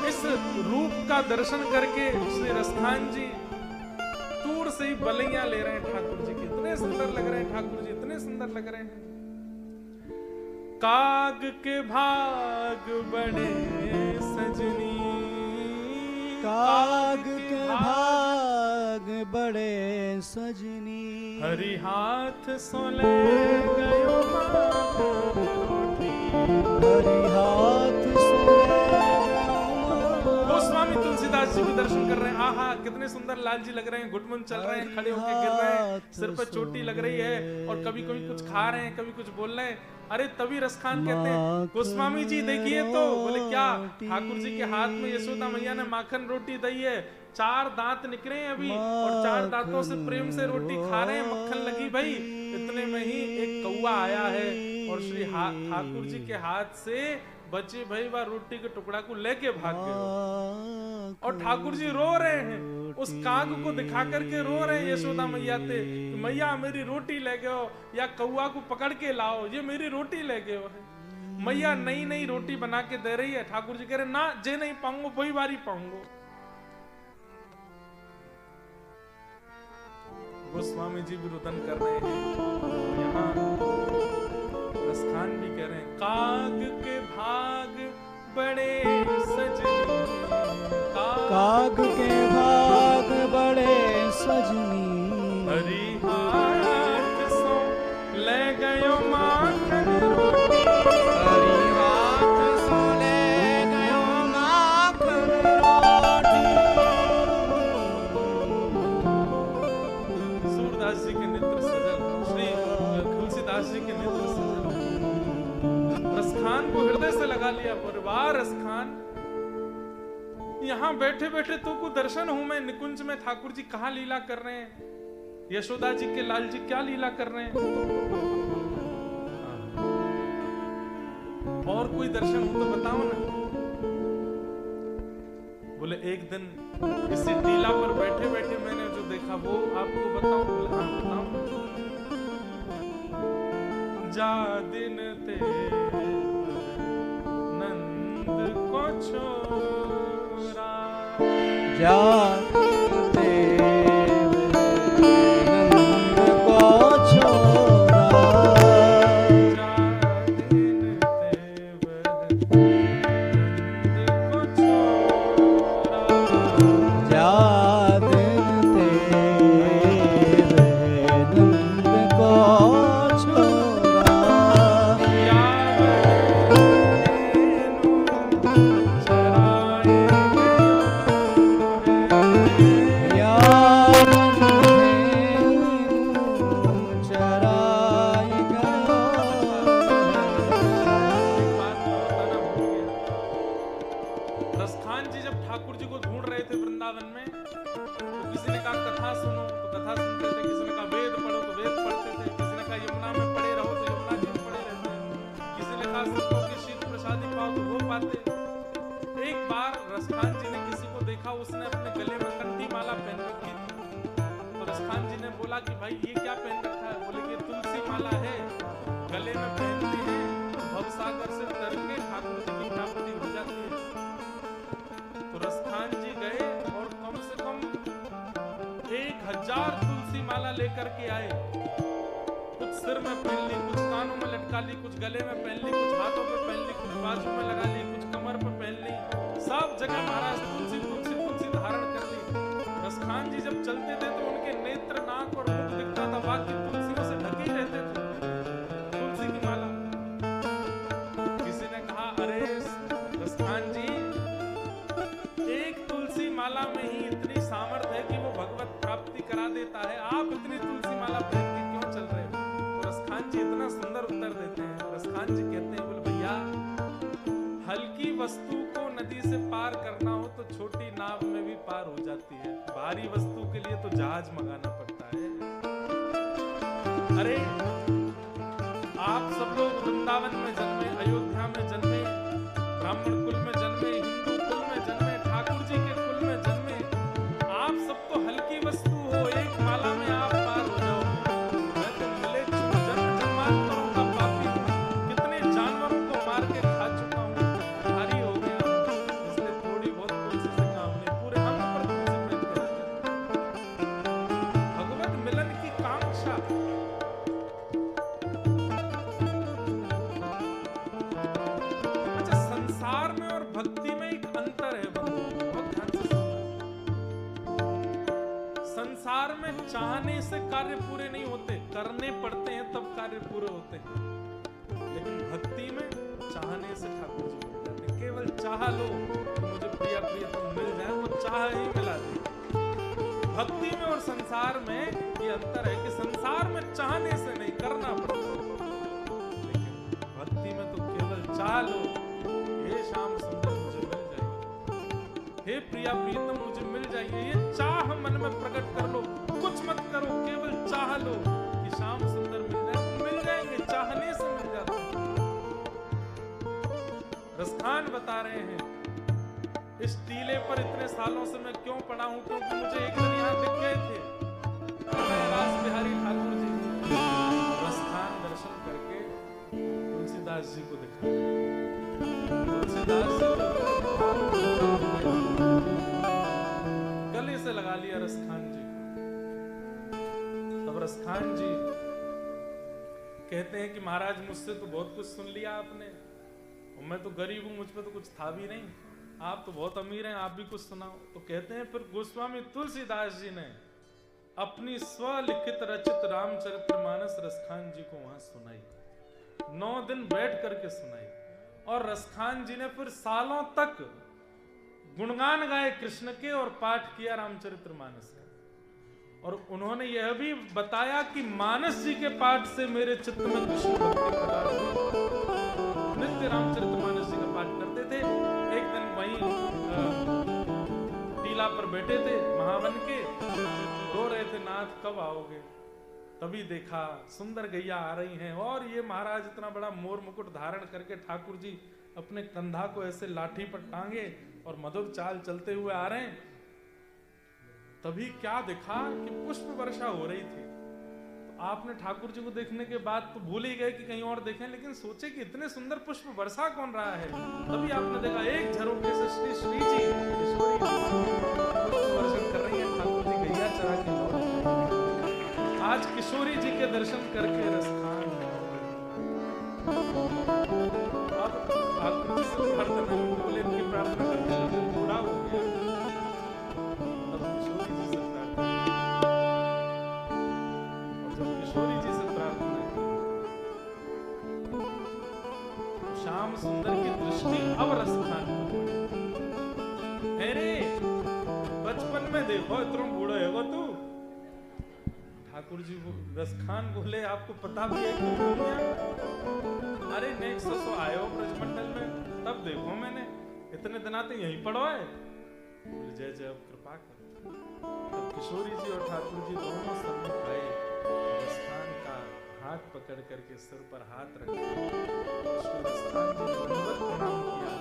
इस रूप का दर्शन करके श्री रसखान जी दूर से ही बलैया ले रहे हैं ठाकुर जी की। इतने सुंदर लग रहे हैं ठाकुर जी, इतने सुंदर लग रहे हैं। काग के भाग बड़े सजनी, काग के भाग बड़े सजनी, हरि हाथ सोले गयो माखन, हरि हाथ सोले गोस्वामी तुलसीदास जी भी दर्शन कर रहे हैं। आहा कितने सुंदर लाल जी लग रहे हैं, घुटमुन चल रहे हैं, खड़े होके गिर रहे हैं, सिर पर चोटी लग रही है, और कभी कभी कुछ खा रहे हैं, कभी कुछ बोल रहे हैं। अरे तभी रसखान कहते हैं गोस्वामी जी देखिए तो, बोले क्या? ठाकुर जी के हाथ में यशोदा मैया ने माखन रोटी दी है, 4 दांत निकले हैं अभी, और 4 दांतों से प्रेम से रोटी खा रहे हैं, मक्खन लगी भाई। इतने में ही एक कौवा आया है और श्री ठाकुर जी के हाथ से बचे भाई वह रोटी के टुकड़ा को लेके भाग गए, और ठाकुर जी रो रहे हैं, उस काग को दिखा करके रो रहे हैं यशोदा मैया से कि मैया मेरी रोटी ले गयो, या कौवा को पकड़ के लाओ, ये मेरी रोटी ले गयो है। मैया नई नई रोटी बना के दे रही है, ठाकुर जी कह रहे ना जे नहीं पाऊंगो वही बारी पाऊंगो। गोस्वामी जी भी रुदन कर रहे हैं, और यहाँ रसखान भी कह रहे हैं काग के भाग बड़े सजनी, काग के भाग बड़े सजनी, हरि हाथ सो ले गयो माखन रोटी, हरि हाथ सो ले गयो माखन रोटी। सूरदास जी के नेत्र सजल, श्री तुलसीदास जी के नेत्र सजल, रसखान को हृदय से लगा लिया। परिवार रसखान, यहाँ बैठे बैठे तू को दर्शन हूं मैं निकुंज में, ठाकुर जी कहाँ लीला कर रहे हैं, यशोदा जी के लाल जी क्या लीला कर रहे हैं। और कोई दर्शन हो तो बताओ ना। बोले एक दिन इसी टीला पर बैठे बैठे मैंने जो देखा वो आपको बताऊं। बोले हाँ बताओ। जा दिन ते नंद को छोरा, जाते नंद को छोरा, जा दिन ते नंद को छोरा, जा दिन ते नंद को छोरा, रसखान जी जब ठाकुर जी को ढूंढ रहे थे वृंदावन में, तो किसी ने कहा कथा सुनो तो कथा सुनते थे, किसी ने कहा वेद पढ़ो तो वेद पढ़ते थे, किसी ने कहा यमुना में पड़े रहो तो यमुना जी में पड़े रहते, किसी ने कहा सबको की शीत प्रसादी पाओ तो वो पाते। एक बार रसखान जी ने किसी को देखा, उसने अपने गले में कंठी माला पहन रखी थी, तो रसखान जी ने बोला कि भाई ये क्या पहन रखा है? बोले ये तुलसी माला है, गले में पहनते हैं, भवसागर से तर के ठाकुर जी की प्राप्ति हो जाती है। तो रसखान जी गए और कम से कम 1000 तुलसी माला लेकर के आए, कुछ सिर में पहन ली, कुछ कानों में लटका ली, कुछ गले में पहन ली, कुछ हाथों में पहन ली, कुछ बाजू में लगा ली, कुछ कमर पर पहन ली, सब जगह महाराज तुलसी तुलसी तुलसी धारण कर ली। रसखान जी जब चलते थे तो उनके नेत्र, नाक और मुख दिखता था, बाकी तुलसियों से ढके ही रहते थे, तुलसी की माला। किसी ने कहा अरे रसखान जी, एक तुलसी माला में ही इतनी सामर्थ्य है कि वो भगवत प्राप्ति करा देता है, आप इतनी तुलसी माला पहन के क्यों चल रहे हो? तो रसखान जी इतना सुंदर उत्तर देते हैं। रसखान जी कहते हैं बोले भैया, हल्की वस्तु को नदी से पार करना हो तो छोटी नाव में भी पार हो जाती है, भारी वस्तु के लिए तो जहाज मंगाना पड़ता है। अरे आप सब लोग वृंदावन में जन्मे, अयोध्या में जन्मे, ब्राह्मण कुल में जन्मे, हिंदू कुल में जन्मे, ठाकुर जी के कुल में जन्मे, आप सब तो हल्की वस्तु हो, एक माला में आप पार हो जाओ। मैं तो मिले जन्म जन्मांतरों का पापी हूं, कितने जानवरों को मार के खा चुका हूं, भारी हो गया हूं, इसलिए थोड़ी बहुत तुलसी से काम नहीं, पूरे हम पर तुलसी मिल गए। भगवत मिलन की कांक्षा। अच्छा, संसार में और भक्ति में एक अंतर है बंधु, बहुत ध्यान से सुनना। संसार में चाहने से कार्य पूरे नहीं होते, करने पड़ते हैं तब कार्य पूरे होते हैं। लेकिन भक्ति में चाहने से ठाकुर जी मिल जाते हैं। केवल चाह लो कि मुझे प्रिया प्रियतम मिल जाए, वो चाह ही मिला दे। भक्ति में और संसार में ये अंतर है कि संसार में चाहने से नहीं, करना पड़ता है। लेकिन भक्ति में तो केवल चाह लो, हे श्याम सुंदर मुझे मिल जाइए, हे प्रिया प्रियतम मुझे मिल जाइए, ये चाह मन में प्रकट कर लो, कुछ मत करो, केवल चाह लो कि श्याम सुंदर मिल जाएंगे, चाहने से मिल जाते हैं। रसखान बता रहे हैं, इस टीले पर इतने सालों से मैं क्यों पड़ा हूं, क्योंकि मुझे एक दिन यहाँ दिख गए थे रास बिहारी ठाकुर जी। रसखान दर्शन करके तुलसीदास जी को दिखा, तुलसीदास जी गले से लगा लिया रसखान जी। तब रसखान जी कहते हैं कि महाराज मुझसे तो बहुत कुछ सुन लिया आपने, मैं तो गरीब हूं, मुझ पे तो कुछ था भी नहीं, आप तो बहुत अमीर हैं, आप भी कुछ सुनाओ। तो कहते हैं फिर गोस्वामी तुलसीदास जी ने अपनी स्वलिखित रचित रामचरितमानस रसखान जी को वहां सुनाई, 9 दिन बैठ करके सुनाई। और रसखान जी ने फिर सालों तक गुणगान गाए कृष्ण के और पाठ किया रामचरितमानस का। और उन्होंने यह भी बताया कि मानस जी के पाठ से मेरे चित्त में कृष्ण भक्ति प्रकट हुई। नित्य रामचरितमानस जी का पाठ करते थे। एक दिन वहीं टीला पर बैठे थे महावन के, रो रहे थे, नाथ कब आओगे। तभी देखा सुंदर गैया आ रही हैं, और ये महाराज इतना बड़ा मोर मुकुट धारण करके ठाकुर जी अपने कंधा को ऐसे लाठी पर टांगे और मधुर चाल चलते हुए आ रहे हैं। तभी क्या देखा कि पुष्प वर्षा हो रही थी। तो आपने ठाकुर जी को देखने के बाद तो भूल ही गए कि कहीं और देखें, लेकिन सोचे कि इतने सुंदर पुष्प वर्षा कौन रहा है। तभी आपने देखा एक झरोखे से श्री जी किशोरी पुष्प वर्षण कर रही है, ठाकुर जी गैया चरा के लौट गए। आज किशोरी जी के दर्शन करके रसखान अब ठाकुर जी से प्रार्थना बोले, इनकी प्रार्थना करके दिल बूढ़ा हो गया। तब किशोरी जी से प्रार्थना, और जब किशोरी जी से प्रार्थना की, श्याम सुंदर की दृष्टि अब रसखान पर पड़ी। अरे बचपन में देखो इतना बूढ़ा है वो तू। ठाकुर जी रसखान बोले, आपको पता भी है क्यों? अरे नेक्स्ट तो आयो ब्रजमंडल में, तब देखो मैंने, इतने दिन आते यहीं पड़ो है। बोले जय जय अब कृपा करो। तब किशोरी जी और ठाकुर जी दोनों सम्मुख आए, रसखान का हाथ पकड़ करके सिर पर हाथ रखा, श्री रसखान जी ने दंडवत प्रणाम किया,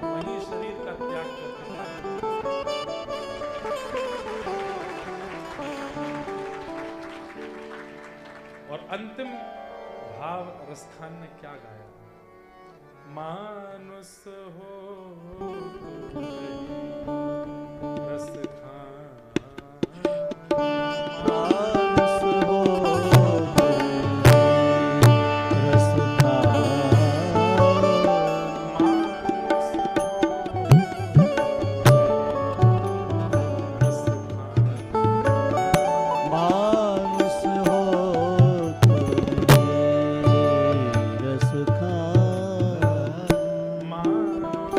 वहीं शरीर का त्याग करके। और अंतिम भाव रसखान ने क्या गाया? मानुस हो रसखान, मानुस हो रसखान, मानुस हो मानुस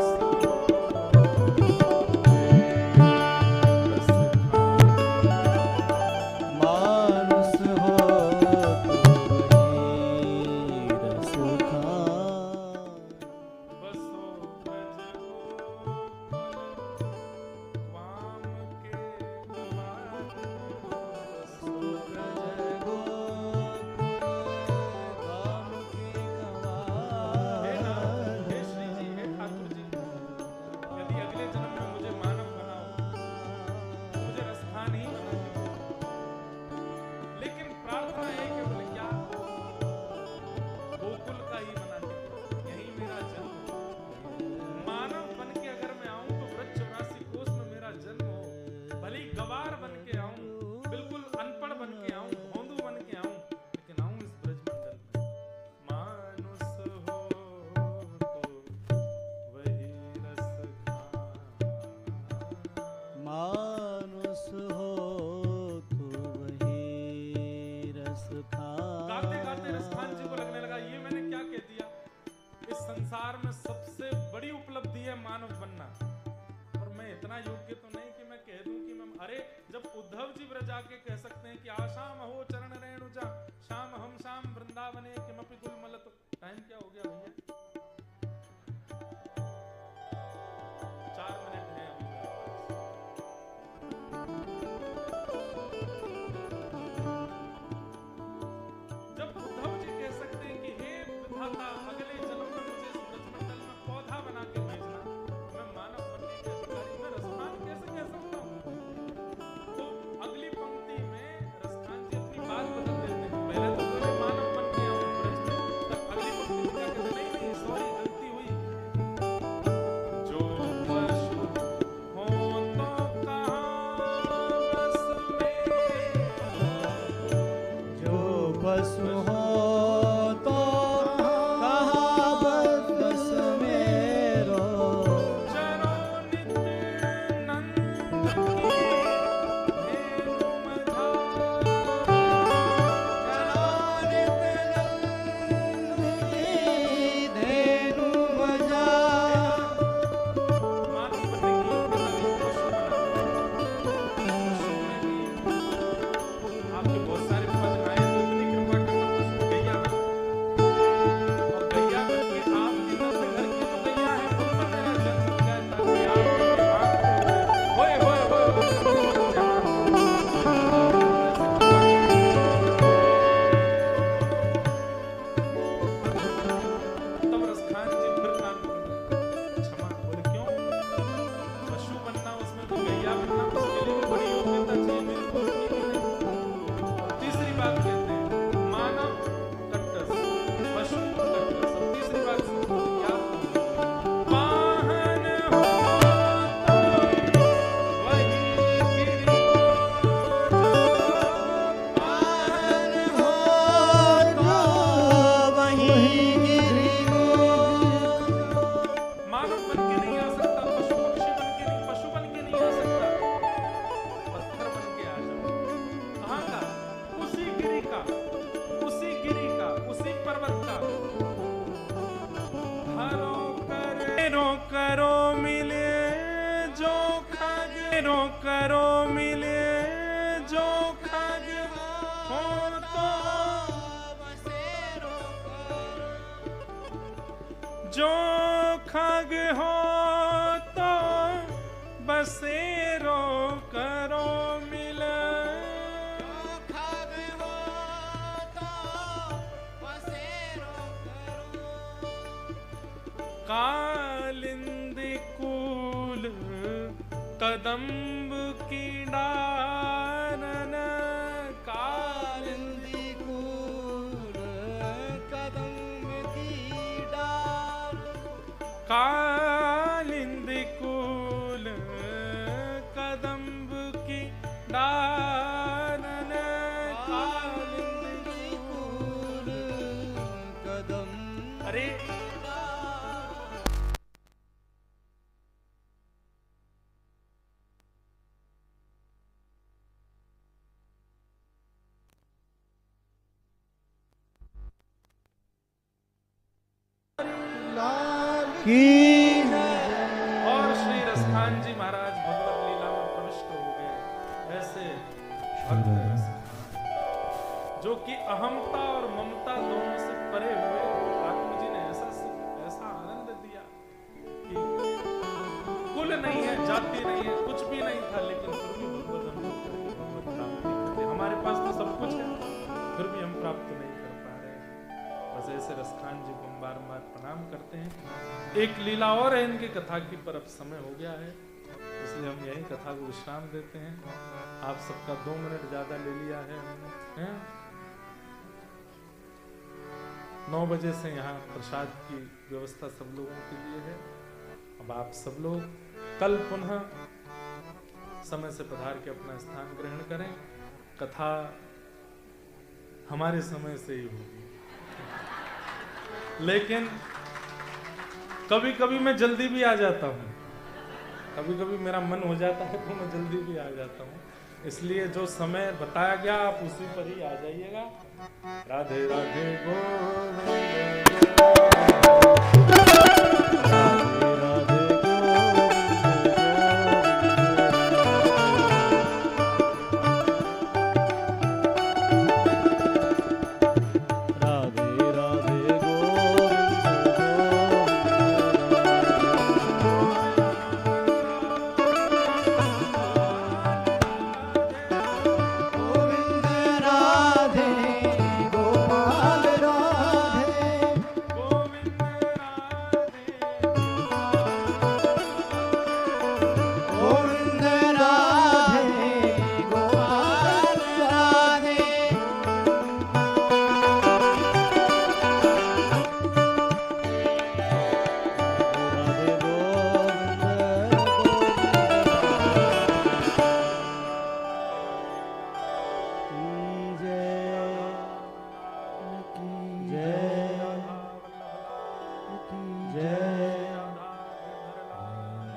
है मानव बनना, और मैं इतना योग्य तो नहीं कि मैं कह दूं कि मैं, अरे जब उद्धव जी ब्रज आके कह सकते हैं कि आशाम हो चरण रेणुजा श्याम हम श्याम वृंदावने किमपि गुलमल, तो टाइम क्या हो गया भैया? 4 मिनट है अभी मेरे पास। जब उद्धव जी कह सकते हैं कि हे विधाता अगले जन्म में मुझे इस ब्रजमंडल में पौधा बना के भेजना, मैं मानव बनने के अधिकारी, मैं रसखान कैसे कह सकता हूँ? तो अगली पंक्ति में रसखान जी अपनी बात बदल देते हैं। पहले तो बोले मानव बन के आऊं ब्रज में, तब अगली पंक्ति में क्या कहते हैं, नहीं सॉरी गलती हुई। जो पशु हो तो कहाँ बस में, जो पशु हो तो कहाँ बस मेरो, चरो नित्य नंद की धेनु मझार। धेनु मजा। मानव बनने की पशु बना, पशु में भी आपके बहुत सारे पद आए, तो इतनी कृपा करना पशु गैया बना, और गैया बन के आपकी नस्ल घर की जो गैया है उनमें मेरा जन्म हो जाए, ताकि आप होए होए तब रसखान जी फिर कान पकड़ क्षमा बोले, क्यों? पशु बनना, उसमें भी गैया बनना, उसके लिए भी बड़ी योग्यता चाहिए, मेरे को उतनी भी नहीं। तीसरी बात कहते हैं मानव कट्टस, पशु कट्टस। अब तीसरी बात सुनो, क्या? वाहन हो तो वही गिरि, वाहन हो तो वही गिरि। मानव बन के नहीं आ सकता, पशु बन के नहीं आ सकता, पत्थर बन के आ जाओ। कहाँ का? उसी गिरी का, उसी गिरी का, उसी पर्वत का। हरो करो मिले जो खग, रो करो मिले जो खग हो तो, जो खग हो तो बसेरो करो मिले। कालिंद कूल कदम्ब की डारन, कालिंद कूल कदम की डाल। कालिंद कूल कदम्ब की डारन, कालिंद कूल कदम। अरे की और श्री रसखान जी महाराज भगवत लीला में प्रविष्ट हो गए। ऐसे भक्त रसखान जो कि अहमता और ममता दोनों से परे हुए, ठाकुर जी ने ऐसा सुख, ऐसा आनंद दिया कि कुल नहीं है, जाति नहीं है, कुछ भी नहीं था, लेकिन फिर भी भगवत हम लोग भगवत प्राप्ति करते। हमारे पास तो सब कुछ है, फिर भी हम प्राप्त नहीं कर पा रहे हैं। बस ऐसे रसखान जी को हम बार-बार प्रणाम करते हैं। एक लीला और है इनकी कथा की, पर अब समय हो गया है, इसलिए हम यही कथा को विश्राम देते हैं। आप सबका 2 मिनट ज्यादा ले लिया है हमने, हैं? 9 बजे से यहाँ प्रसाद की व्यवस्था सब लोगों के लिए है। अब आप सब लोग कल पुनः समय से पधार के अपना स्थान ग्रहण करें। कथा हमारे समय से ही होगी, लेकिन कभी कभी मैं जल्दी भी आ जाता हूँ, कभी कभी मेरा मन हो जाता है तो मैं जल्दी भी आ जाता हूँ, इसलिए जो समय बताया गया आप उसी पर ही आ जाइएगा। राधे राधे गोविंद, राधे राधे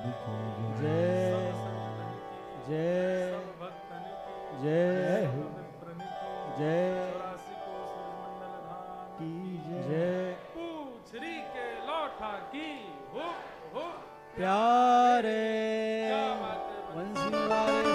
जय जय सब भक्तन की जय हो मित्रन की जय 84 कोस मंडल धाम की जय पूछरी के लौठा की हो प्यारे क्या बात है बंसी वाले